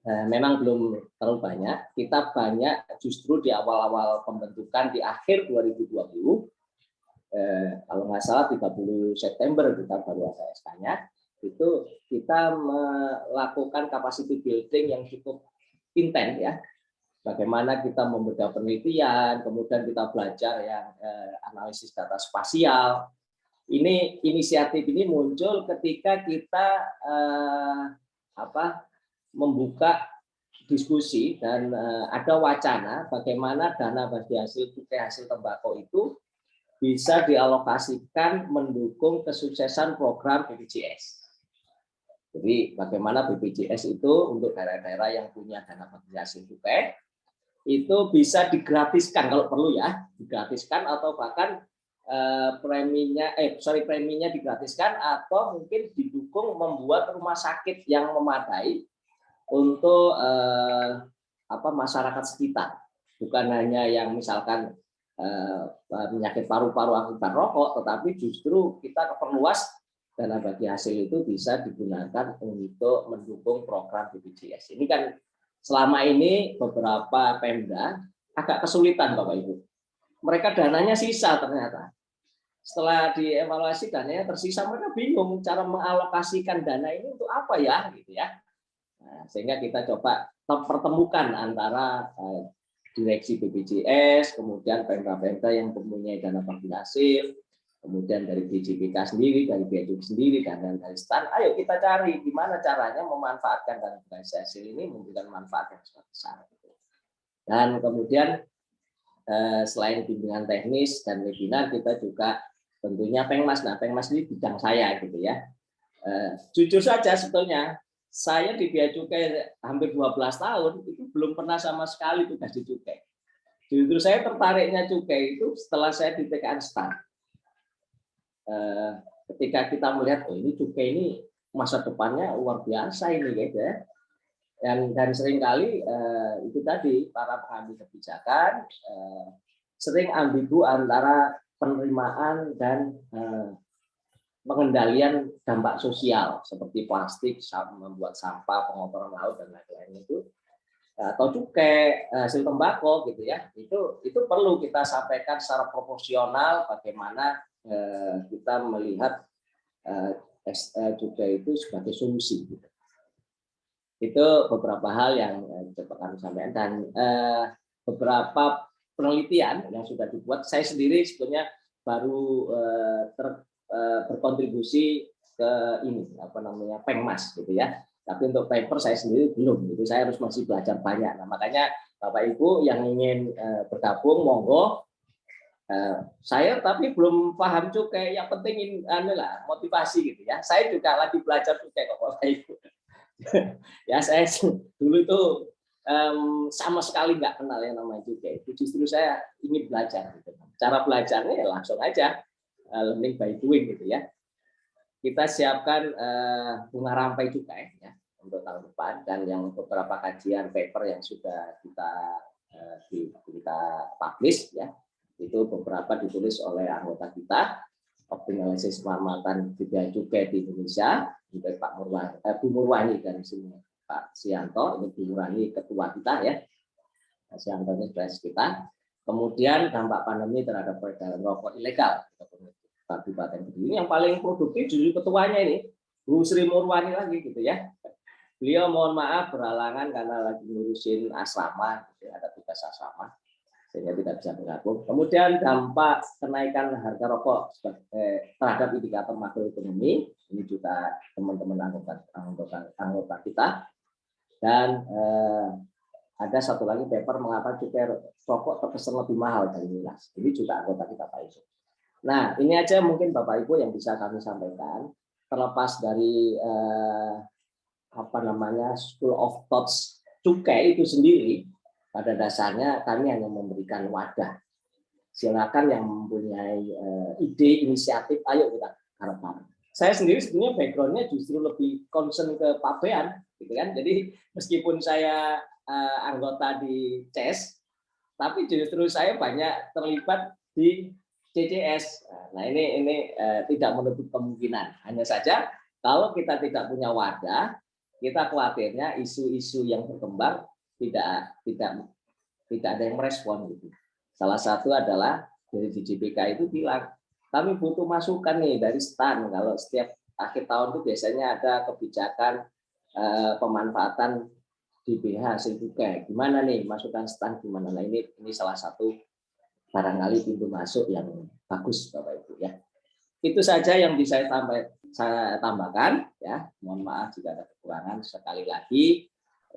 Memang belum terlalu banyak. Kita banyak justru di awal-awal pembentukan di akhir 2020. Kalau nggak salah 30 September kita baru ada SK-nya. Itu kita melakukan capacity building yang cukup intens ya. Bagaimana kita membedah penelitian, kemudian kita belajar yang analisis data spasial. Inisiatif ini muncul ketika kita membuka diskusi dan ada wacana bagaimana dana bagi hasil cukai hasil tembakau itu bisa dialokasikan mendukung kesuksesan program BPJS. Jadi bagaimana BPJS itu untuk daerah-daerah yang punya dana bagi hasil cukai itu bisa digratiskan kalau perlu ya, digratiskan atau bahkan preminya digratiskan atau mungkin didukung membuat rumah sakit yang memadai untuk masyarakat sekitar, bukan hanya yang misalkan penyakit paru-paru akibat rokok, tetapi justru kita perluas dana bagi hasil itu bisa digunakan untuk mendukung program BPJS. Ini kan selama ini beberapa Pemda agak kesulitan Bapak Ibu. Mereka dananya sisa ternyata. Setelah dievaluasi dananya tersisa, mereka bingung cara mengalokasikan dana ini untuk apa ya, gitu ya. Nah, sehingga kita coba pertemukan antara direksi BPJS, kemudian Pemda-Pemda yang mempunyai dana bagi hasil, kemudian dari BJPK sendiri, dari Bea Cukai sendiri, dan dari STAN. Ayo kita cari gimana caranya memanfaatkan dana bagi hasil ini memberikan manfaat yang sangat besar. Dan kemudian selain bimbingan teknis dan webinar, kita juga tentunya Pengmas. Nah, Pengmas ini bidang saya gitu ya. Jujur saja sebetulnya saya di Bea Cukai hampir 12 tahun itu belum pernah sama sekali tugas di cukai. Justru saya tertariknya cukai itu setelah saya di TKN STAN. Ketika kita melihat ini cukai ini masa depannya luar biasa ini gitu ya. Dan seringkali itu tadi para pengambil kebijakan sering ambigu antara penerimaan dan pengendalian dampak sosial seperti plastik, membuat sampah, pengotoran laut dan lain-lain itu, atau cukai hasil tembakau gitu ya, itu perlu kita sampaikan secara proporsional bagaimana kita melihat cukai itu sebagai solusi. Gitu. Itu beberapa hal yang coba kami sampaikan, dan beberapa penelitian yang sudah dibuat. Saya sendiri sebetulnya baru berkontribusi ke ini Pengmas gitu ya. Tapi untuk paper saya sendiri belum. Itu saya harus masih belajar banyak. Nah, makanya Bapak Ibu yang ingin bergabung monggo. Saya tapi belum paham cukai. Yang penting motivasi gitu ya. Saya juga lagi belajar cukai kok Bapak Ibu. Ya saya dulu itu sama sekali nggak kenal yang namanya cukai. Itu justru saya ingin belajar. Gitu. Cara belajarnya ya langsung aja learning by doing gitu ya. Kita siapkan bunga rampai cukai ya untuk tahun depan, dan yang beberapa kajian paper yang sudah kita publish ya, itu beberapa ditulis oleh anggota kita, optimalisasi keselamatan biaya cukai di Indonesia, juga Pak Bu Murwani dari sini, Pak Sianto, ini Bu Murwani ketua kita ya, Pak Sianto ini presiden kita. Kemudian dampak pandemi terhadap peredaran rokok ilegal Kabupaten Kediri, yang paling produktif justru ketuanya ini Bu Sri Murwani lagi gitu ya. Beliau mohon maaf berhalangan karena lagi ngurusin asrama, gitu, ada tugas asrama sehingga tidak bisa bergabung. Kemudian dampak kenaikan harga rokok terhadap indikator makroekonomi, ini juga teman-teman anggota kita. Dan ada satu lagi paper mengapa cukai rokok terkesan lebih mahal dari miras. Ini juga anggota kita Pak Ibu. Nah, ini aja mungkin Bapak Ibu yang bisa kami sampaikan. Terlepas dari School of Thoughts cukai itu sendiri, pada dasarnya kami hanya memberikan wadah. Silakan yang mempunyai ide, inisiatif, ayo kita harap-harap. Saya sendiri sebenarnya background-nya justru lebih concern ke pabean, gitu kan. Jadi meskipun saya anggota di CES, tapi justru saya banyak terlibat di CCS. Nah ini tidak menutup kemungkinan. Hanya saja kalau kita tidak punya wadah, kita khawatirnya isu-isu yang berkembang tidak ada yang merespon gitu. Salah satu adalah dari BJPK itu bilang kami butuh masukan nih dari STAN. Kalau setiap akhir tahun itu biasanya ada kebijakan pemanfaatan DBH hasil cukai. Gimana nih masukan STAN gimana? Nah ini salah satu barangkali pintu masuk yang bagus Bapak Ibu ya. Itu saja yang bisa saya tambahkan ya. Mohon maaf jika ada kekurangan. Sekali lagi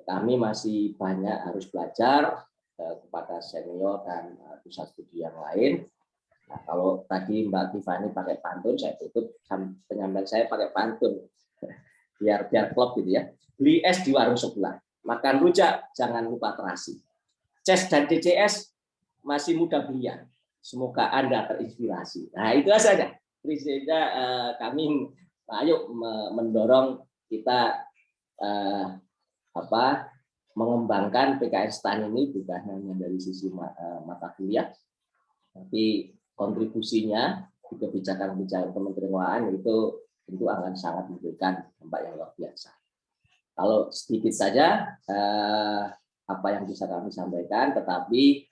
kami masih banyak harus belajar kepada senior dan pusat studi yang lain. Nah, kalau tadi Mbak Tiffany pakai pantun, saya tutup penyampaian saya pakai pantun biar klop gitu ya. Beli es di warung sebelah, makan rujak jangan lupa terasi. CES dan DCS masih muda belia. Semoga Anda terinspirasi. Nah itu saja. Sehingga kami ayo mendorong kita mengembangkan PKN STAN ini bukan hanya dari sisi mata kuliah, Tapi kontribusinya di kebijakan-kebijakan Kementerian Keuangan itu tentu akan sangat memberikan dampak yang luar biasa. Kalau sedikit saja apa yang bisa kami sampaikan, tetapi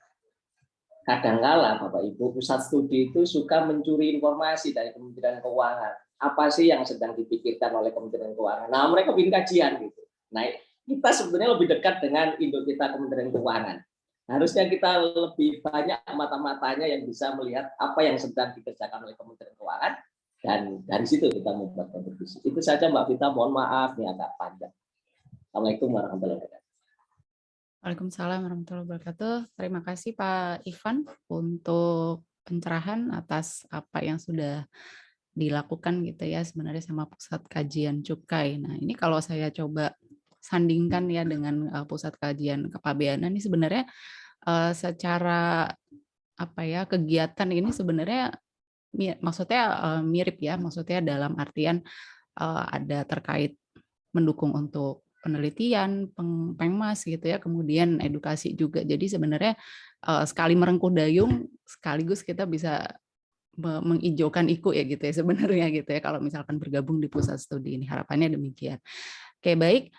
kadangkala Bapak Ibu, pusat studi itu suka mencuri informasi dari Kementerian Keuangan. Apa sih yang sedang dipikirkan oleh Kementerian Keuangan? Nah, mereka bikin kajian gitu. Nah, kita sebenarnya lebih dekat dengan induk kita Kementerian Keuangan. Harusnya kita lebih banyak mata-matanya yang bisa melihat apa yang sedang dikerjakan oleh Kementerian Keuangan, dan dari situ kita membuat kontribusi. Itu saja Mbak Vita, mohon maaf ini agak panjang. Assalamualaikum warahmatullahi wabarakatuh. Waalaikumsalam warahmatullahi wabarakatuh. Terima kasih Pak Ivan untuk pencerahan atas apa yang sudah dilakukan gitu ya sebenarnya sama Pusat Kajian Cukai. Nah, ini kalau saya coba sandingkan ya dengan Pusat Kajian Kepabeanan, ini sebenarnya secara apa ya, kegiatan ini sebenarnya maksudnya mirip ya, maksudnya dalam artian ada terkait mendukung untuk penelitian, pengmas gitu ya, kemudian edukasi juga. Jadi sebenarnya sekali merengkuh dayung, sekaligus kita bisa menghijaukan iku ya gitu ya sebenarnya gitu ya kalau misalkan bergabung di pusat studi ini, harapannya demikian. Oke, baik,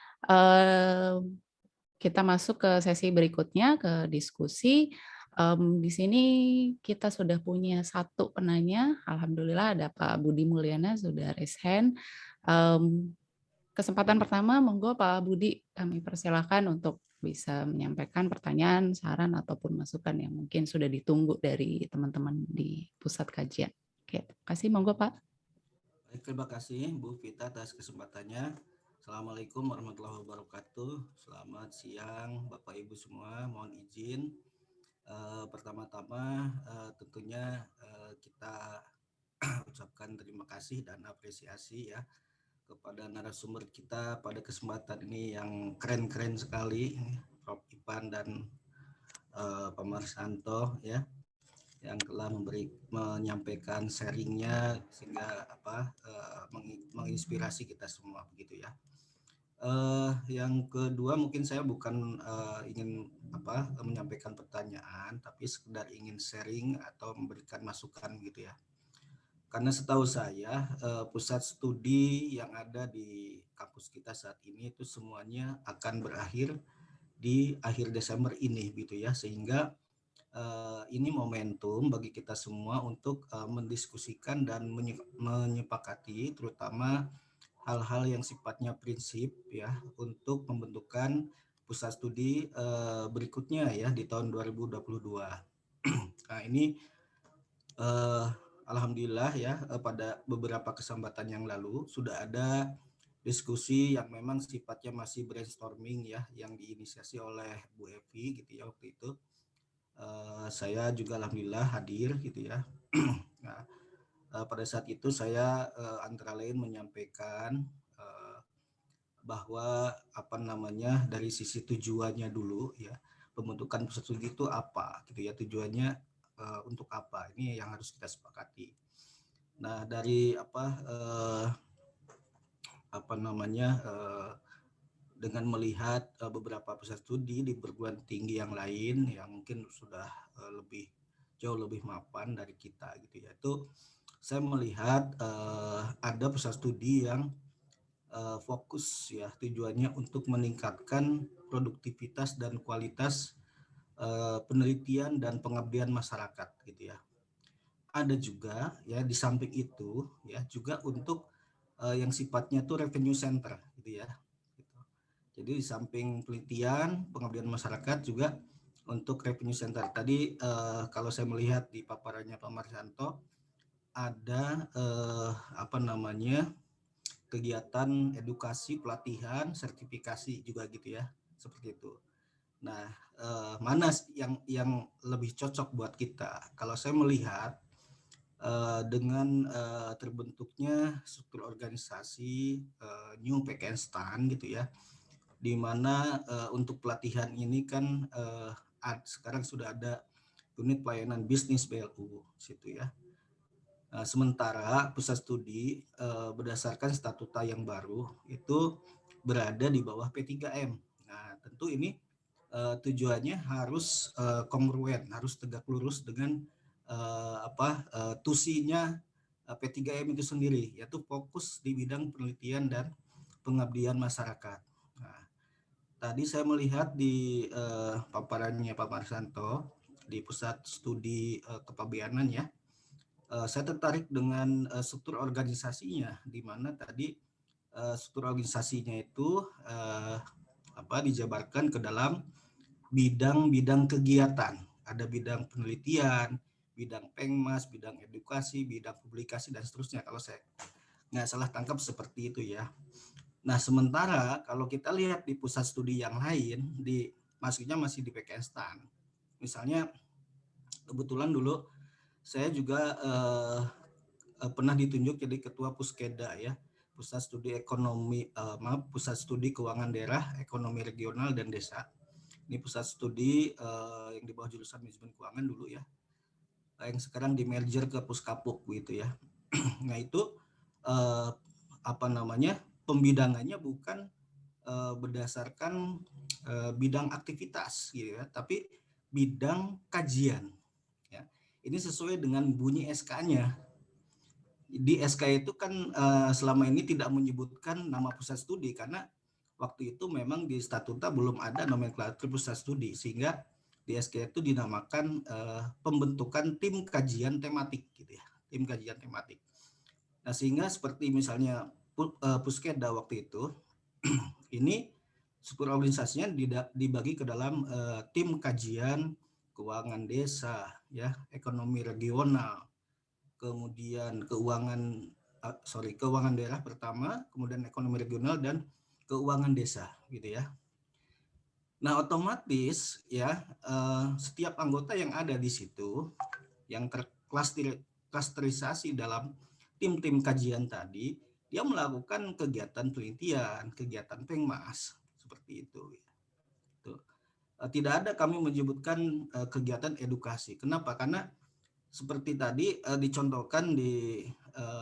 kita masuk ke sesi berikutnya, ke diskusi. Di sini kita sudah punya satu penanya, alhamdulillah ada Pak Budi Mulyana sudah raise hand. Kesempatan pertama, monggo Pak Budi, kami persilakan untuk bisa menyampaikan pertanyaan, saran, ataupun masukan yang mungkin sudah ditunggu dari teman-teman di pusat kajian. Oke, terima kasih, monggo Pak. Baik, terima kasih Bu Vita atas kesempatannya. Assalamualaikum warahmatullahi wabarakatuh. Selamat siang Bapak Ibu semua, mohon izin. Pertama-tama tentunya kita ucapkan terima kasih dan apresiasi ya kepada narasumber kita pada kesempatan ini yang keren-keren sekali, Prof. Ivan dan Pak Marsanto ya, yang telah menyampaikan sharingnya sehingga menginspirasi kita semua begitu ya. Yang kedua mungkin saya bukan ingin menyampaikan pertanyaan, tapi sekedar ingin sharing atau memberikan masukan gitu ya. Karena setahu saya pusat studi yang ada di kampus kita saat ini itu semuanya akan berakhir di akhir Desember ini gitu ya, sehingga ini momentum bagi kita semua untuk mendiskusikan dan menyepakati terutama hal-hal yang sifatnya prinsip ya untuk pembentukan pusat studi berikutnya ya di tahun 2022. Nah, ini alhamdulillah ya pada beberapa kesempatan yang lalu sudah ada diskusi yang memang sifatnya masih brainstorming ya, yang diinisiasi oleh Bu Evi gitu ya waktu itu. Saya juga alhamdulillah hadir gitu ya. Nah, pada saat itu saya antara lain menyampaikan bahwa dari sisi tujuannya dulu ya, pembentukan pusat studi itu apa gitu ya, tujuannya untuk apa, ini yang harus kita sepakati. Nah, dari dengan melihat beberapa pusat studi di perguruan tinggi yang lain yang mungkin sudah jauh lebih mapan dari kita gitu ya, itu saya melihat ada pusat studi yang fokus ya tujuannya untuk meningkatkan produktivitas dan kualitas penelitian dan pengabdian masyarakat gitu ya. Ada juga ya di samping itu ya juga untuk yang sifatnya tuh revenue center gitu ya. Gitu. Jadi di samping penelitian pengabdian masyarakat juga untuk revenue center. Tadi kalau saya melihat di paparannya Pak Marsanto ada kegiatan edukasi, pelatihan, sertifikasi juga gitu ya, seperti itu. Nah, mana yang lebih cocok buat kita? Kalau saya melihat dengan terbentuknya struktur organisasi New PKN STAN gitu ya, di mana untuk pelatihan ini kan sekarang sudah ada unit pelayanan bisnis BLU situ ya. Sementara pusat studi berdasarkan statuta yang baru itu berada di bawah P3M. Nah, tentu ini tujuannya harus kongruen, harus tegak lurus dengan tusinya P3M itu sendiri, yaitu fokus di bidang penelitian dan pengabdian masyarakat. Nah, tadi saya melihat di paparannya Pak Marsanto di Pusat Studi Kepabeanan ya, saya tertarik dengan struktur organisasinya, di mana tadi struktur organisasinya itu dijabarkan ke dalam bidang-bidang kegiatan. Ada bidang penelitian, bidang pengmas, bidang edukasi, bidang publikasi, dan seterusnya. Kalau saya nggak salah tangkap seperti itu ya. Nah, sementara kalau kita lihat di pusat studi yang lain, masuknya masih di PKStan. Misalnya, kebetulan dulu saya juga pernah ditunjuk jadi ketua Puskeda ya, Pusat Studi Ekonomi, Pusat Studi Keuangan Daerah, Ekonomi Regional dan Desa. Ini pusat studi yang di bawah jurusan manajemen keuangan dulu ya, yang sekarang di merger ke Puskapuk gitu ya. Nah itu pembidangannya bukan berdasarkan bidang aktivitas gitu ya, tapi bidang kajian. Ya. Ini sesuai dengan bunyi SK-nya. Di SK itu kan selama ini tidak menyebutkan nama pusat studi karena waktu itu memang di statuta belum ada nomenklatur pusat studi, sehingga di SK itu dinamakan pembentukan tim kajian tematik gitu ya, tim kajian tematik. Nah, sehingga seperti misalnya Puskeda waktu itu ini struktur organisasinya dibagi ke dalam tim kajian keuangan desa ya, ekonomi regional, kemudian keuangan daerah pertama, kemudian ekonomi regional dan keuangan desa gitu ya. Nah, otomatis ya setiap anggota yang ada di situ yang terklasterisasi dalam tim-tim kajian tadi, dia melakukan kegiatan penelitian, kegiatan pengmas seperti itu. Tidak ada kami menyebutkan kegiatan edukasi. Kenapa? Karena seperti tadi dicontohkan di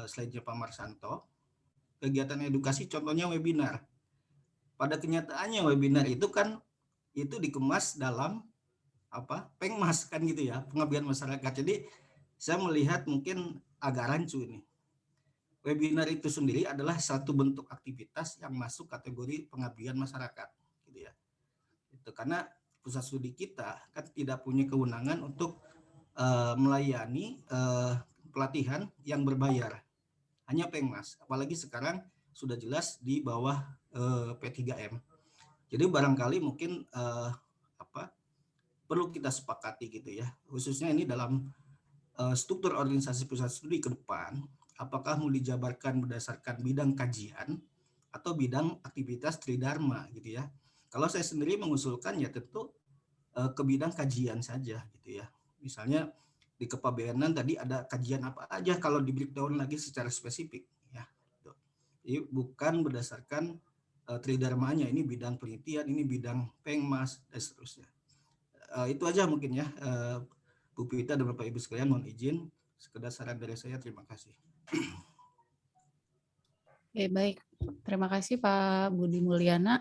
slide-nya Pak Marsanto, kegiatan edukasi contohnya webinar. Pada kenyataannya webinar itu kan itu dikemas dalam pengmas kan gitu ya, pengabdian masyarakat. Jadi saya melihat mungkin agak rancu ini. Webinar itu sendiri adalah satu bentuk aktivitas yang masuk kategori pengabdian masyarakat gitu ya. Itu karena pusat studi kita kan tidak punya kewenangan untuk melayani pelatihan yang berbayar. Hanya pengmas, apalagi sekarang sudah jelas di bawah P3M. Jadi barangkali mungkin perlu kita sepakati gitu ya, khususnya ini dalam struktur organisasi pusat studi ke depan, apakah mau dijabarkan berdasarkan bidang kajian atau bidang aktivitas tridharma gitu ya. Kalau saya sendiri mengusulkan ya tentu ke bidang kajian saja gitu ya. Misalnya di kepabeanan tadi ada kajian apa aja kalau di breakdown lagi secara spesifik ya. Jadi bukan berdasarkan tridharmanya, ini bidang penelitian, ini bidang pengmas dan seterusnya. Itu aja mungkin ya, Bu Pita dan Bapak Ibu sekalian, mohon izin sekedar saran dari saya. Terima kasih. Oke, baik. Terima kasih Pak Budi Mulyana.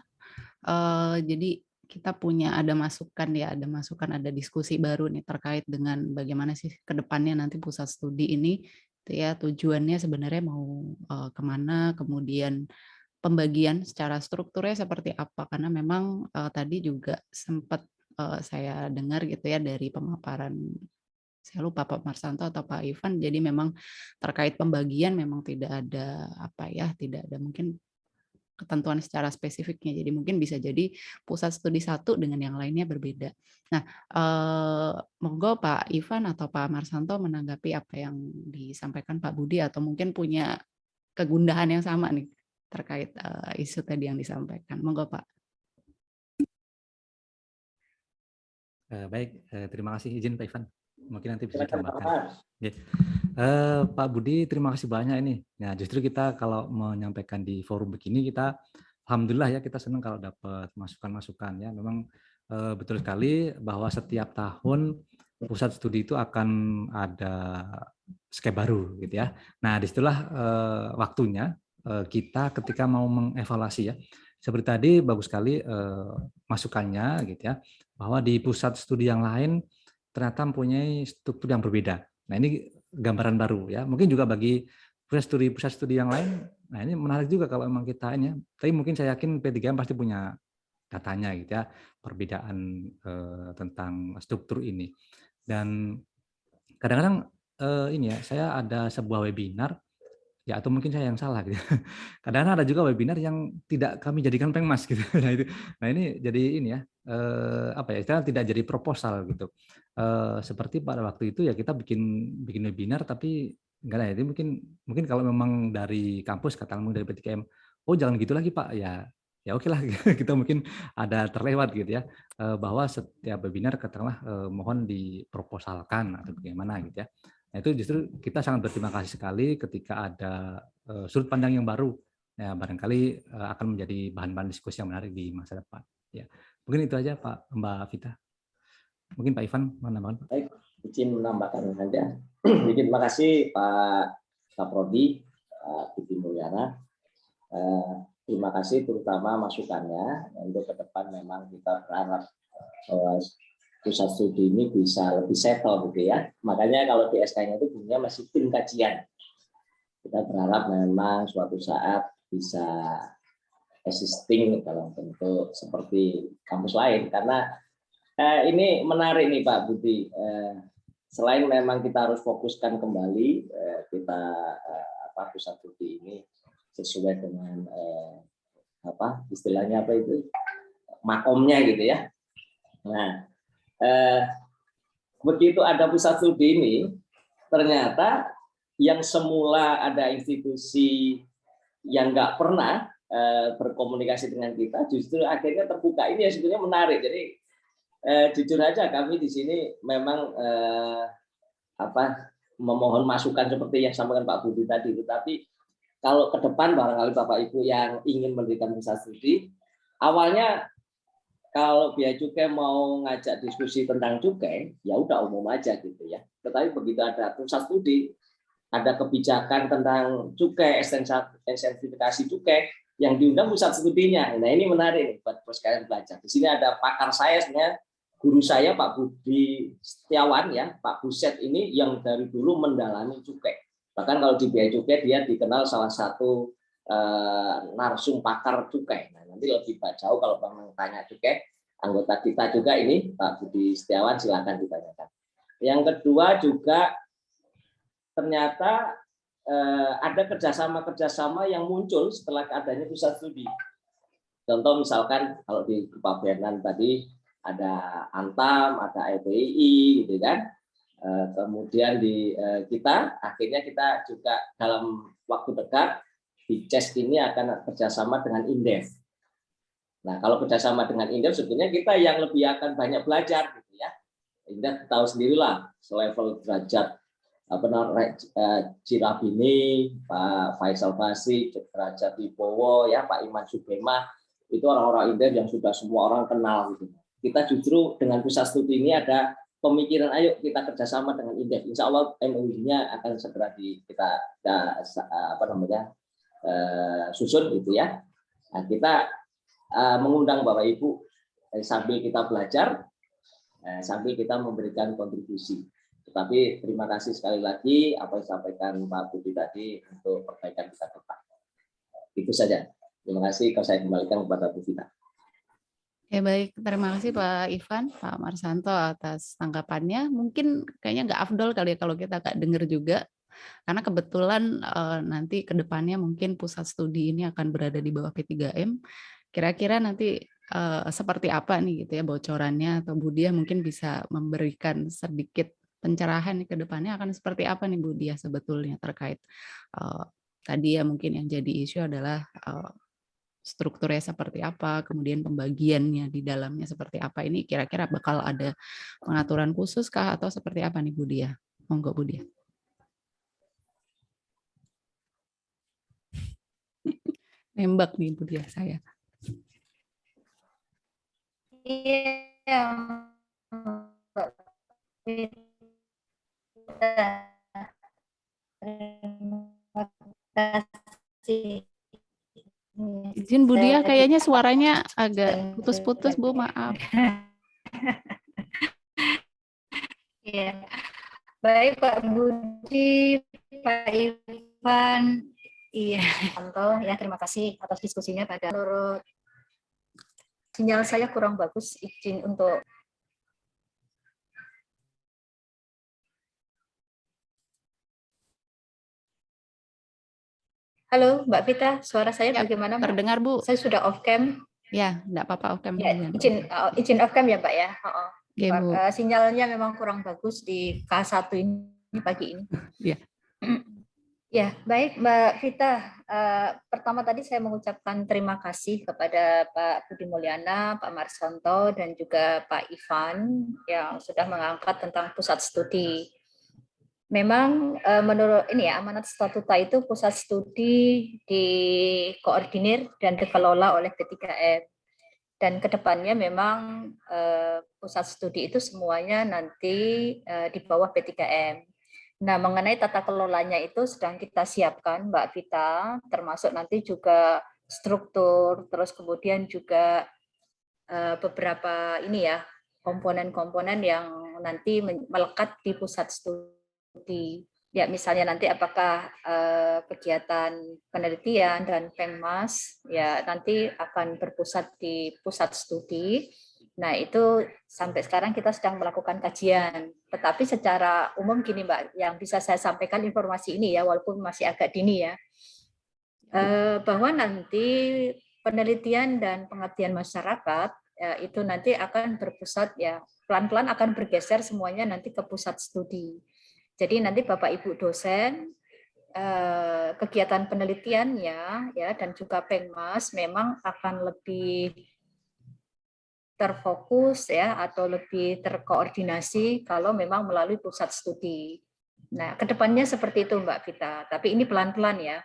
Jadi kita ada masukan, ada diskusi baru nih terkait dengan bagaimana sih ke depannya nanti pusat studi ini, ya tujuannya sebenarnya mau kemana, kemudian pembagian secara strukturnya seperti apa, karena memang tadi juga sempat saya dengar gitu ya dari pemaparan, saya lupa Pak Marsanto atau Pak Ivan, jadi memang terkait pembagian memang tidak ada tidak ada mungkin ketentuan secara spesifiknya, jadi mungkin bisa jadi pusat studi satu dengan yang lainnya berbeda. Nah, monggo Pak Ivan atau Pak Marsanto menanggapi apa yang disampaikan Pak Budi, atau mungkin punya kegundahan yang sama nih terkait isu tadi yang disampaikan. Monggo Pak. Baik, terima kasih, izin Pak Ivan. Mungkin nanti bisa ditambahkan. Pak Budi, terima kasih banyak ini. Nah, justru kita kalau menyampaikan di forum begini, kita alhamdulillah ya, kita senang kalau dapat masukan-masukan ya. Memang betul sekali bahwa setiap tahun pusat studi itu akan ada skep baru gitu ya. Nah, disitulah waktunya kita ketika mau mengevaluasi ya. Seperti tadi bagus sekali masukannya gitu ya, bahwa di pusat studi yang lain ternyata mempunyai struktur yang berbeda. Nah ini gambaran baru ya. Mungkin juga bagi pusat studi yang lain. Nah ini menarik juga kalau memang kita ini. Tapi mungkin saya yakin P3M pasti punya datanya gitu ya, perbedaan tentang struktur ini. Dan kadang-kadang ini ya, saya ada sebuah webinar ya, atau mungkin saya yang salah gitu. Kadang-kadang ada juga webinar yang tidak kami jadikan pengmas gitu. Nah ini jadi ini ya, apa ya, istilahnya tidak jadi proposal gitu. Seperti pada waktu itu ya kita bikin webinar tapi enggak lah, jadi mungkin kalau memang dari kampus katakanlah dari P3M, oh jangan gitu lagi Pak, ya oke lah kita mungkin ada terlewat gitu ya, bahwa setiap webinar katakanlah mohon diproposalkan atau bagaimana gitu ya. Nah itu justru kita sangat berterima kasih sekali ketika ada sudut pandang yang baru, ya barangkali akan menjadi bahan-bahan diskusi yang menarik di masa depan. Ya mungkin itu aja Pak, Mbak Vita. Mungkin Pak Ivan mau nambahkan? Baik, izin menambahkan saja. Terima kasih Pak Kaprodi, Pak Budi Mulyana. Terima kasih terutama masukannya. Untuk ke depan memang kita berharap bahwa pusat studi ini bisa lebih settle gitu ya. Makanya kalau di SK-nya itu punya masih tim kajian. Kita berharap memang suatu saat bisa existing dalam bentuk seperti kampus lain. Karena ini menarik nih Pak Budi. Selain memang kita harus fokuskan kembali kita pusat studi ini sesuai dengan istilahnya apa itu makomnya gitu ya. Nah, begitu ada pusat studi ini, ternyata yang semula ada institusi yang nggak pernah berkomunikasi dengan kita, justru akhirnya terbuka. Ini yang sebenarnya menarik. Jadi jujur aja kami di sini memang memohon masukan seperti yang disampaikan Pak Budi tadi. Tetapi kalau ke depan barangkali Bapak Ibu yang ingin mendirikan pusat studi, awalnya kalau Bea Cukai mau ngajak diskusi tentang cukai, ya udah umum aja gitu ya. Tetapi begitu ada pusat studi, ada kebijakan tentang cukai, ekstensifikasi cukai, yang diundang pusat studinya. Nah ini menarik buat sekalian belajar. Di sini ada pakar saya sebenarnya, guru saya Pak Budi Setiawan ya, Pak Buset ini yang dari dulu mendalami cukai. Bahkan kalau di Bea Cukai dia dikenal salah satu narsum pakar cukai. Nah, nanti lebih jauh kalau memang tanya cukai, anggota kita juga ini Pak Budi Setiawan silakan ditanyakan. Yang kedua juga ternyata ada kerjasama yang muncul setelah adanya pusat studi. Contoh misalkan kalau di Kepabeanan tadi ada Antam, ada LPII, gitu kan. Kemudian di kita akhirnya kita juga dalam waktu dekat di CES ini akan kerjasama dengan Indef. Nah kalau kerjasama dengan Indef sebetulnya kita yang lebih akan banyak belajar gitu ya. Indef tahu sendirilah selevel derajat Cirabini, Pak Faisal Basri, derajat Wibowo, ya Pak Iman Subema, itu orang-orang Indef yang sudah semua orang kenal gitu. Kita justru dengan pusat studi ini ada pemikiran ayo kita kerjasama dengan Indef. Insya Allah MOU-nya akan segera kita susun gitu ya. Nah, kita mengundang Bapak Ibu sambil kita belajar, sambil kita memberikan kontribusi. Tetapi terima kasih sekali lagi apa yang disampaikan Pak Budi tadi untuk perbaikan kita ke depan. Itu saja. Terima kasih. Kalau saya kembalikan kepada Bu Vita. Ya baik, terima kasih Pak Ivan, Pak Marsanto atas tanggapannya. Mungkin kayaknya nggak afdol kali ya kalau kita nggak dengar juga, karena kebetulan nanti ke depannya mungkin pusat studi ini akan berada di bawah P3M. Kira-kira nanti seperti apa nih gitu ya bocorannya, atau Budia mungkin bisa memberikan sedikit pencerahan ke depannya akan seperti apa nih Budia sebetulnya terkait tadi ya mungkin yang jadi isu adalah strukturnya seperti apa, kemudian pembagiannya di dalamnya seperti apa. Ini kira-kira bakal ada pengaturan khusus kah atau seperti apa nih Budia? Monggo Budia. Nembak nih Budia saya. Iya, terima kasih. Izin Budia, kayaknya suaranya agak putus-putus Bu, maaf. Iya. Baik Pak Budi, Pak Ivan, iya, Anto, ya terima kasih atas diskusinya pada menurut sinyal saya kurang bagus, izin untuk Halo Mbak Vita, suara saya Ya, bagaimana Mbak? terdengar Bu. Saya sudah off cam. Ya, enggak apa-apa off cam. Ya, izin off cam ya Mbak ya. Oke, Bu. Sinyalnya memang kurang bagus di K1 ini pagi ini. Iya. Ya, baik Mbak Vita. Pertama tadi saya mengucapkan terima kasih kepada Pak Budi Mulyana, Pak Marsanto, dan juga Pak Ivan yang sudah mengangkat tentang pusat studi. Memang menurut ini ya amanat statuta itu pusat studi dikoordinir dan dikelola oleh P3M. Dan kedepannya memang pusat studi itu semuanya nanti di bawah P3M. Nah, mengenai tata kelolanya itu sedang kita siapkan, Mbak Vita, termasuk nanti juga struktur, terus kemudian juga beberapa ini ya komponen-komponen yang nanti melekat di pusat studi. Ya, misalnya nanti apakah kegiatan penelitian dan Pengmas ya nanti akan berpusat di pusat studi. Nah, itu sampai sekarang kita sedang melakukan kajian. Tetapi secara umum gini Mbak, yang bisa saya sampaikan informasi ini ya, walaupun masih agak dini ya, bahwa nanti penelitian dan pengabdian masyarakat ya, itu nanti akan berpusat ya, pelan-pelan akan bergeser semuanya nanti ke pusat studi. Jadi nanti Bapak Ibu dosen, kegiatan penelitiannya ya dan juga Pengmas memang akan lebih terfokus ya atau lebih terkoordinasi kalau memang melalui pusat studi. Nah, kedepannya seperti itu Mbak Vita, tapi ini pelan-pelan ya.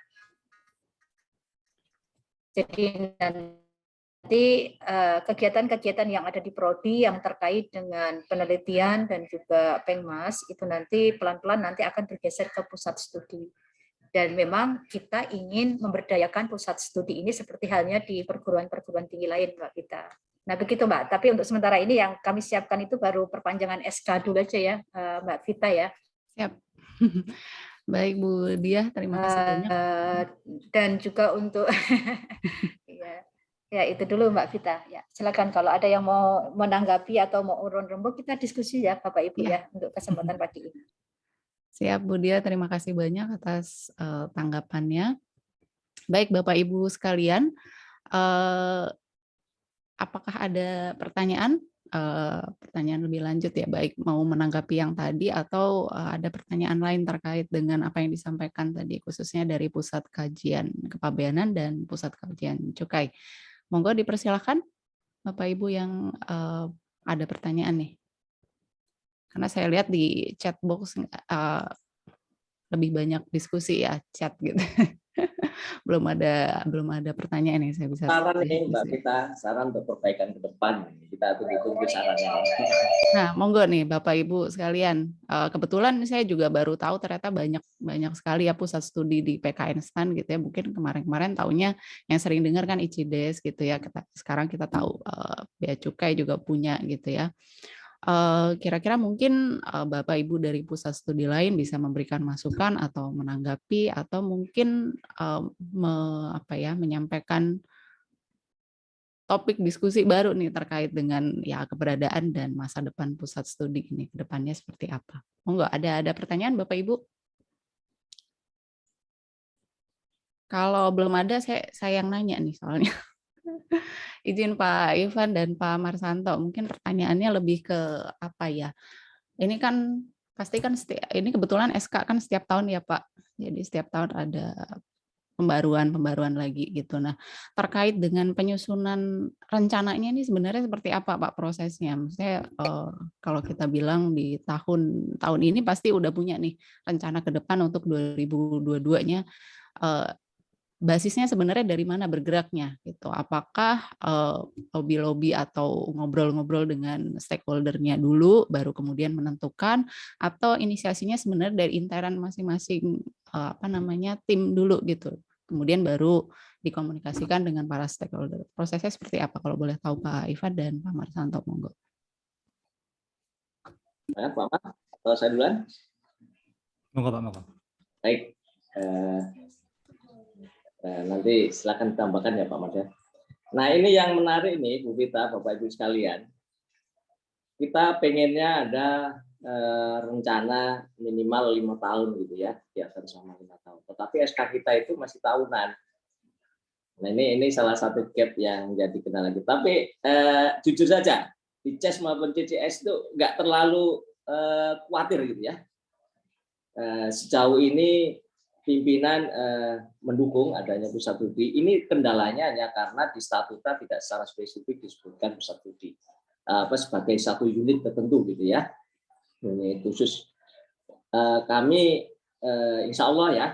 Jadi nanti kegiatan-kegiatan yang ada di Prodi yang terkait dengan penelitian dan juga Pengmas itu nanti pelan-pelan nanti akan bergeser ke pusat studi. Dan memang kita ingin memberdayakan pusat studi ini seperti halnya di perguruan-perguruan tinggi lain, Mbak Vita. Nah begitu Mbak, tapi untuk sementara ini yang kami siapkan itu baru perpanjangan SK dulu aja ya Mbak Vita ya. Siap. Baik Bu Diah, terima kasih banyak. Dan juga untuk ya itu dulu Mbak Vita. Ya, silakan kalau ada yang mau menanggapi atau mau urun rembuk kita diskusi ya Bapak Ibu ya untuk kesempatan pagi ini. Siap Bu Diah, terima kasih banyak atas tanggapannya. Baik Bapak Ibu sekalian, apakah ada pertanyaan? Pertanyaan lebih lanjut ya, baik mau menanggapi yang tadi atau ada pertanyaan lain terkait dengan apa yang disampaikan tadi, khususnya dari Pusat Kajian Kepabeanan dan Pusat Kajian Cukai. Monggo dipersilakan Bapak Ibu yang ada pertanyaan nih. Karena saya lihat di chat box lebih banyak diskusi ya, chat gitu. belum ada pertanyaan yang saya bisa saran nih Mbak Vita, saran untuk perbaikan ke depan, kita tunggu sarannya. Nah monggo nih Bapak Ibu sekalian, kebetulan saya juga baru tahu ternyata banyak sekali ya pusat studi di PKN STAN gitu ya, mungkin kemarin taunya yang sering dengar kan ICIDES gitu ya, sekarang kita tahu Bea Cukai juga punya gitu ya. Kira-kira mungkin Bapak Ibu dari pusat studi lain bisa memberikan masukan atau menanggapi atau mungkin menyampaikan topik diskusi baru nih terkait dengan ya keberadaan dan masa depan pusat studi ini ke depannya seperti apa. Monggo, ada pertanyaan Bapak Ibu? Kalau belum ada saya yang nanya nih soalnya. Izin Pak Ivan dan Pak Marsanto, mungkin pertanyaannya lebih ke apa ya? Ini kan pasti kan ini kebetulan SK kan setiap tahun ya Pak. Jadi setiap tahun ada pembaruan lagi gitu. Nah, terkait dengan penyusunan rencananya ini sebenarnya seperti apa Pak prosesnya? Maksudnya kalau kita bilang di tahun ini pasti udah punya nih rencana ke depan untuk 2022-nya. Basisnya sebenarnya dari mana bergeraknya gitu? Apakah lobby-lobby atau ngobrol-ngobrol dengan stakeholder-nya dulu baru kemudian menentukan, atau inisiasinya sebenarnya dari interan masing-masing tim dulu gitu. Kemudian baru dikomunikasikan dengan para stakeholder. Prosesnya seperti apa kalau boleh tahu Pak Ivan dan Pak Marsanto, monggo. Pak Mas, atau saya duluan? Monggo Pak, monggo. Baik, nanti silakan tambahkan ya Pak Mas. Nah ini yang menarik nih Bu Vita, Bapak Ibu sekalian. Kita pengennya ada rencana minimal 5 tahun gitu ya, di atas sama 5 tahun. Tetapi SK kita itu masih tahunan. Nah ini salah satu gap yang jadi kendala kita. Tapi jujur saja di CES maupun CCS itu nggak terlalu khawatir gitu ya. Sejauh ini pimpinan mendukung adanya pusat studi. Ini kendalanya hanya karena di statuta tidak secara spesifik disebutkan pusat studi sebagai satu unit tertentu gitu ya. Ini khusus kami insya Allah ya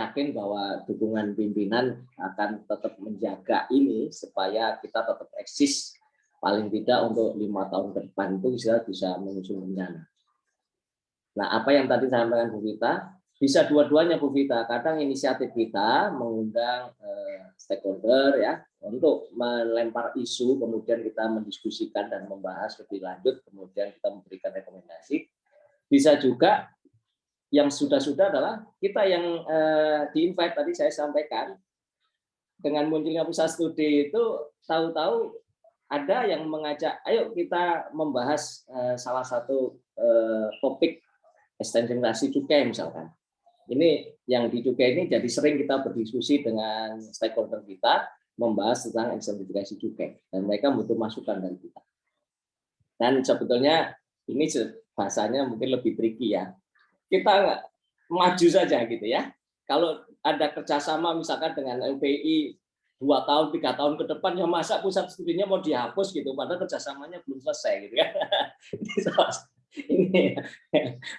yakin bahwa dukungan pimpinan akan tetap menjaga ini supaya kita tetap eksis paling tidak untuk 5 tahun ke depan itu bisa menyusun rencana. Nah, apa yang tadi saya sampaikan Bu Vita, bisa dua-duanya Bu Vita. Kadang inisiatif kita mengundang stakeholder ya untuk melempar isu, kemudian kita mendiskusikan dan membahas lebih lanjut, kemudian kita memberikan rekomendasi. Bisa juga yang sudah-sudah adalah kita yang di-invite tadi saya sampaikan, dengan munculnya pusat studi itu tahu-tahu ada yang mengajak, ayo kita membahas salah satu topik ekstensifikasi cukai misalkan. Ini yang di cukai ini jadi sering kita berdiskusi dengan stakeholder kita membahas tentang ekstensifikasi cukai dan mereka butuh masukan dari kita. Dan sebetulnya ini bahasanya mungkin lebih tricky ya. Kita maju saja gitu ya. Kalau ada kerjasama misalkan dengan LPI 2 tahun, 3 tahun ke depan, ya masa pusat studinya mau dihapus gitu, padahal kerjasamanya belum selesai gitu kan. Ini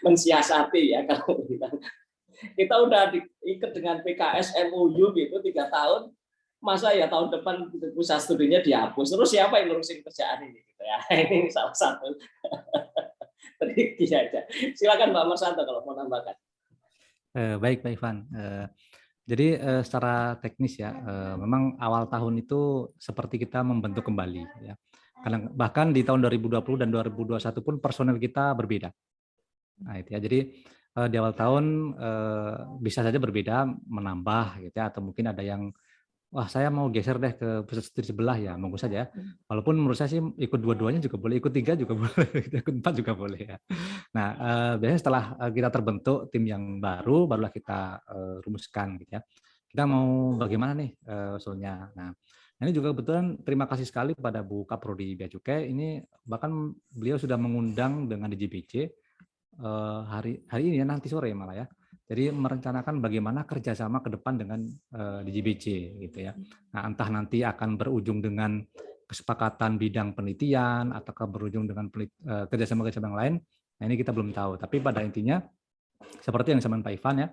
mensiasati ya kalau kita udah diikat dengan PKS MOU gitu 3 tahun, masa ya tahun depan pusat studinya dihapus, terus siapa yang ngurusin kerjaan ini gitu ya. Ini salah satu tricky aja. Silakan Pak Marsanto kalau mau tambahkan. Baik Pak Ivan. Jadi secara teknis ya, memang awal tahun itu seperti kita membentuk kembali ya. Karena bahkan di tahun 2020 dan 2021 pun personel kita berbeda. Nah itu ya. Jadi di awal tahun bisa saja berbeda, menambah gitu ya, atau mungkin ada yang wah saya mau geser deh ke pusat studi sebelah ya, monggo saja. Walaupun menurut saya sih ikut dua-duanya juga boleh, ikut 3 juga boleh, ikut 4 juga boleh ya. Nah biasanya setelah kita terbentuk tim yang baru, barulah kita rumuskan gitu ya. Kita mau bagaimana nih usulnya. Nah ini juga kebetulan terima kasih sekali kepada Bu Kaprodi Bea Cukai. Ini bahkan beliau sudah mengundang dengan DJBC hari ini ya, nanti sore malah ya. Jadi merencanakan bagaimana kerjasama ke depan dengan DJBC gitu ya. Nah, entah nanti akan berujung dengan kesepakatan bidang penelitian ataukah berujung dengan kerjasama yang lain. Nah ini kita belum tahu. Tapi pada intinya seperti yang disampaikan Pak Ivan ya,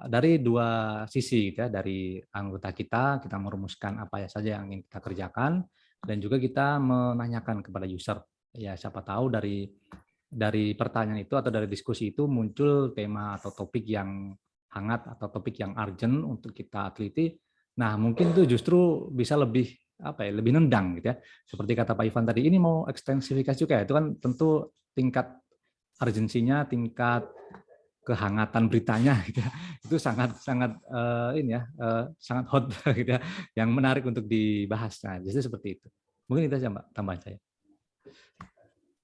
dari 2 sisi gitu ya, dari anggota kita merumuskan apa saja yang ingin kita kerjakan dan juga kita menanyakan kepada user. Ya siapa tahu dari pertanyaan itu atau dari diskusi itu muncul tema atau topik yang hangat atau topik yang urgent untuk kita teliti. Nah, mungkin itu justru bisa lebih lebih nendang gitu ya. Seperti kata Pak Ivan tadi, ini mau ekstensifikasi juga itu kan tentu tingkat urgensinya, tingkat kehangatan beritanya gitu ya. Itu sangat sangat hot gitu ya, yang menarik untuk dibahas. Nah, justru seperti itu. Mungkin itu saja Mbak tambahan saya.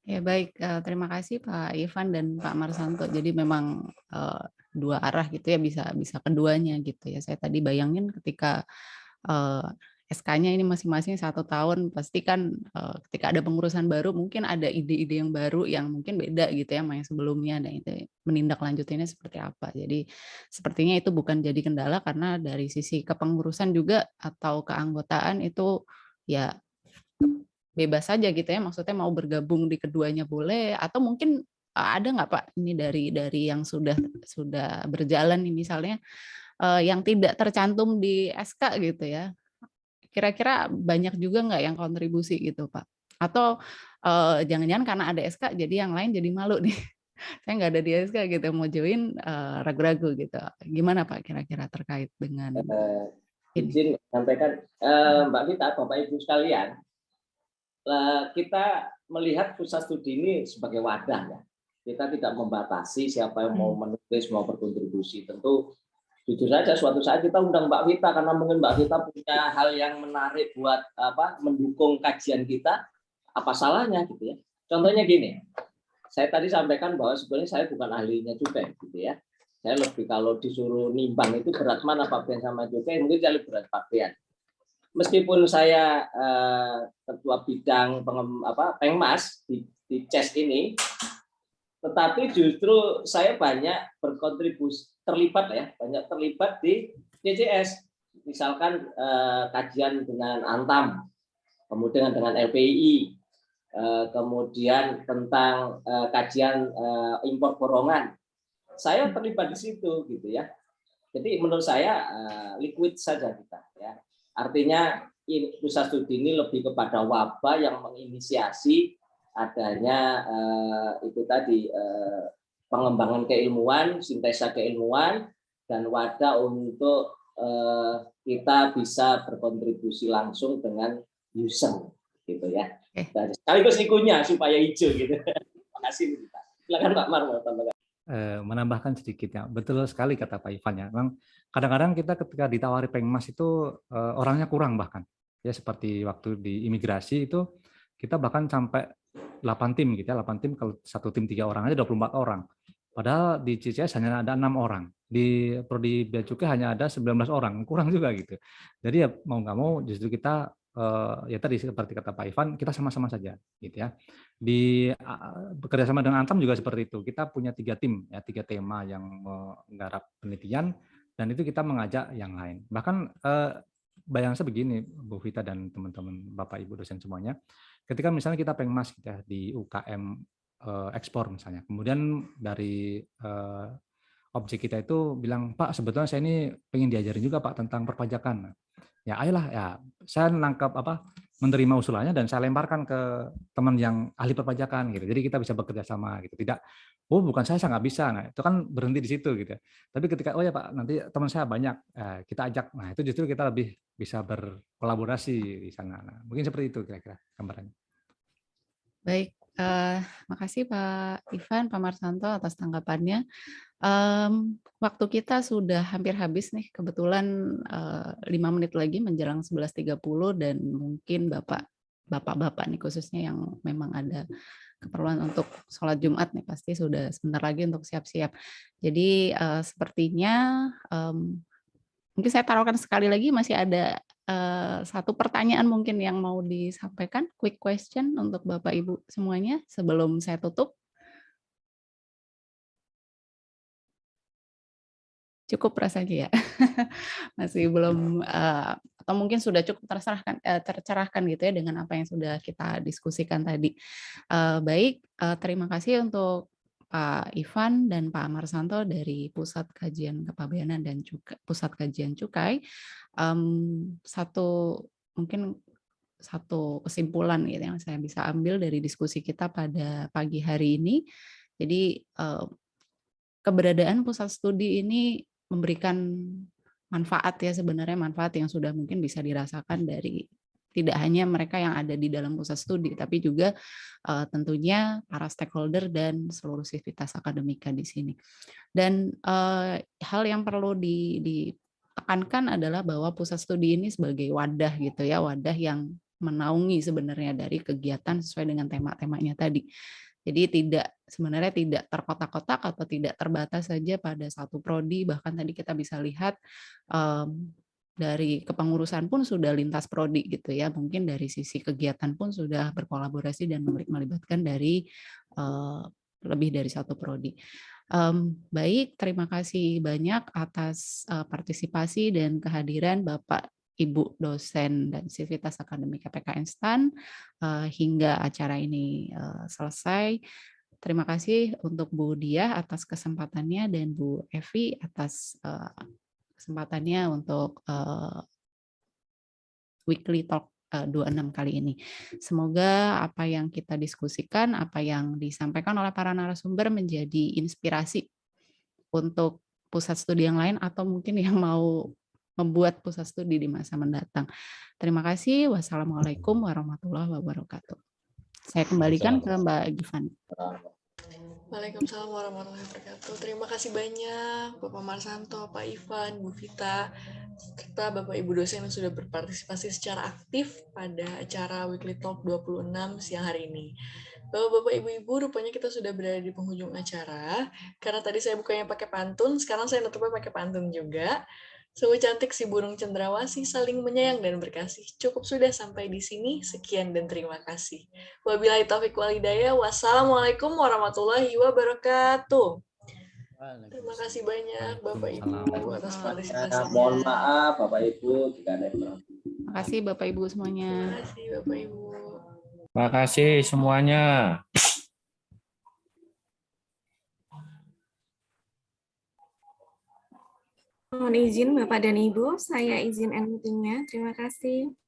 Ya baik, terima kasih Pak Ivan dan Pak Marsanto. Jadi memang 2 arah gitu ya, bisa keduanya gitu ya. Saya tadi bayangin ketika SK-nya ini masing-masing 1 tahun, pasti kan ketika ada pengurusan baru mungkin ada ide-ide yang baru yang mungkin beda gitu ya sama yang sebelumnya, dan itu menindaklanjutinya seperti apa. Jadi sepertinya itu bukan jadi kendala karena dari sisi kepengurusan juga atau keanggotaan itu ya bebas saja gitu ya, maksudnya mau bergabung di keduanya boleh, atau mungkin ada nggak Pak ini dari yang sudah berjalan nih misalnya yang tidak tercantum di SK gitu ya, kira-kira banyak juga nggak yang kontribusi gitu Pak? Atau jangan-jangan karena ada SK jadi yang lain jadi malu nih, saya nggak ada di SK gitu, mau join ragu-ragu gitu. Gimana Pak kira-kira terkait dengan ini? Izin sampaikan Mbak Vita, Bapak Ibu sekalian, kita melihat pusat studi ini sebagai wadah ya. kita tidak membatasi siapa yang mau menulis, mau berkontribusi. Tentu jujur saja suatu saat kita undang Mbak Vita karena mungkin Mbak Vita punya hal yang menarik buat mendukung kajian kita, apa salahnya gitu ya. Contohnya gini, saya tadi sampaikan bahwa sebenarnya saya bukan ahlinya cukai gitu ya. Saya lebih kalau disuruh nimbang itu berat mana pakaian sama cukai, mungkin saya lebih berat pakaian. Meskipun saya ketua bidang Pengmas di CES ini, tetapi justru saya banyak berkontribusi banyak terlibat di CCS, misalkan kajian dengan Antam, kemudian dengan LPI, kemudian tentang kajian impor borongan, saya terlibat di situ gitu ya. Jadi menurut saya liquid saja kita ya. Artinya pusat studi ini lebih kepada wabah yang menginisiasi adanya itu tadi pengembangan keilmuan, sintesa keilmuan, dan wadah untuk kita bisa berkontribusi langsung dengan user, gitu ya. Dan sekaligus ikunya supaya hijau gitu. Terima kasih. Silakan Pak Mar mau tambahkan. Menambahkan sedikit ya, betul sekali kata Pak Ivan ya. Memang kadang-kadang kita ketika ditawari Pengmas itu orangnya kurang bahkan. Ya seperti waktu di imigrasi itu kita bahkan sampai 8 tim gitu ya, 8 tim, kalau satu tim 3 orang aja 24 orang. Padahal di CCS hanya ada 6 orang. Di prodi bea cukai hanya ada 19 orang, kurang juga gitu. Jadi ya mau nggak mau justru kita ya tadi seperti kata Pak Ivan, kita sama-sama saja gitu ya. Di bekerja sama dengan Antam juga seperti itu. Kita punya 3 tim ya, 3 tema yang menggarap penelitian, dan itu kita mengajak yang lain. Bahkan bayang saya begini Bu Vita dan teman-teman Bapak Ibu dosen semuanya, ketika misalnya kita Pengmas gitu ya, di UKM ekspor misalnya, kemudian dari objek kita itu bilang, Pak sebetulnya saya ini pengen diajarin juga Pak tentang perpajakan. Ya ayolah ya, saya nangkap menerima usulannya dan saya lemparkan ke teman yang ahli perpajakan gitu. Jadi kita bisa bekerja sama gitu. Tidak, oh bukan saya nggak bisa. Nah itu kan berhenti di situ gitu. Tapi ketika oh ya Pak nanti teman saya banyak, kita ajak. Nah itu justru kita lebih bisa berkolaborasi di sana. Nah, mungkin seperti itu kira-kira gambarannya. Baik, makasih Pak Ivan, Pak Marsanto atas tanggapannya. Waktu kita sudah hampir habis nih, kebetulan 5 menit lagi menjelang 11.30 dan mungkin bapak-bapak nih khususnya yang memang ada keperluan untuk sholat Jumat nih pasti sudah sebentar lagi untuk siap-siap. Jadi sepertinya mungkin saya taruhkan sekali lagi masih ada satu pertanyaan mungkin yang mau disampaikan, quick question untuk Bapak Ibu semuanya sebelum saya tutup. Cukup rasanya ya, masih belum atau mungkin sudah cukup tercerahkan gitu ya dengan apa yang sudah kita diskusikan tadi. Baik, terima kasih untuk Pak Ivan dan Pak Marsanto dari Pusat Kajian Kepabeanan dan juga Pusat Kajian Cukai. Satu kesimpulan gitu yang saya bisa ambil dari diskusi kita pada pagi hari ini. Jadi keberadaan pusat studi ini memberikan manfaat ya, sebenarnya manfaat yang sudah mungkin bisa dirasakan dari tidak hanya mereka yang ada di dalam pusat studi, tapi juga tentunya para stakeholder dan seluruh sivitas akademika di sini. Dan hal yang perlu ditekankan adalah bahwa pusat studi ini sebagai wadah gitu ya, wadah yang menaungi sebenarnya dari kegiatan sesuai dengan tema-temanya tadi. Jadi sebenarnya tidak terkotak-kotak atau tidak terbatas saja pada satu prodi, bahkan tadi kita bisa lihat dari kepengurusan pun sudah lintas prodi gitu ya, mungkin dari sisi kegiatan pun sudah berkolaborasi dan melibatkan dari lebih dari satu prodi. Baik, terima kasih banyak atas partisipasi dan kehadiran Bapak Ibu dosen dan sivitas akademika PKN STAN hingga acara ini selesai. Terima kasih untuk Bu Diah atas kesempatannya dan Bu Evi atas kesempatannya untuk Weekly Talk 26 kali ini. Semoga apa yang kita diskusikan, apa yang disampaikan oleh para narasumber menjadi inspirasi untuk pusat studi yang lain atau mungkin yang mau membuat pusat studi di masa mendatang. Terima kasih. Wassalamualaikum warahmatullahi wabarakatuh. Saya kembalikan ke Mbak Givani. Waalaikumsalam warahmatullahi wabarakatuh. Terima kasih banyak Bapak Marsanto, Pak Ivan, Bu Vita, serta Bapak Ibu dosen yang sudah berpartisipasi secara aktif pada acara Weekly Talk 26 siang hari ini. Bapak, Ibu-Ibu, rupanya kita sudah berada di penghujung acara. Karena tadi saya bukanya pakai pantun, sekarang saya nutupnya pakai pantun juga. Sungguh cantik si burung cendrawasih saling menyayang dan berkasih. Cukup sudah sampai di sini. Sekian dan terima kasih. Wabillahi taufiq wal hidayah. Wassalamualaikum warahmatullahi wabarakatuh. Terima kasih banyak Bapak Ibu atas partisipasinya. Mohon maaf Bapak Ibu jika ada yang kurang. Terima kasih Bapak Ibu semuanya. Terima kasih Bapak Ibu. Terima kasih semuanya. Mohon izin Bapak dan Ibu, saya izin end meeting-nya. Terima kasih.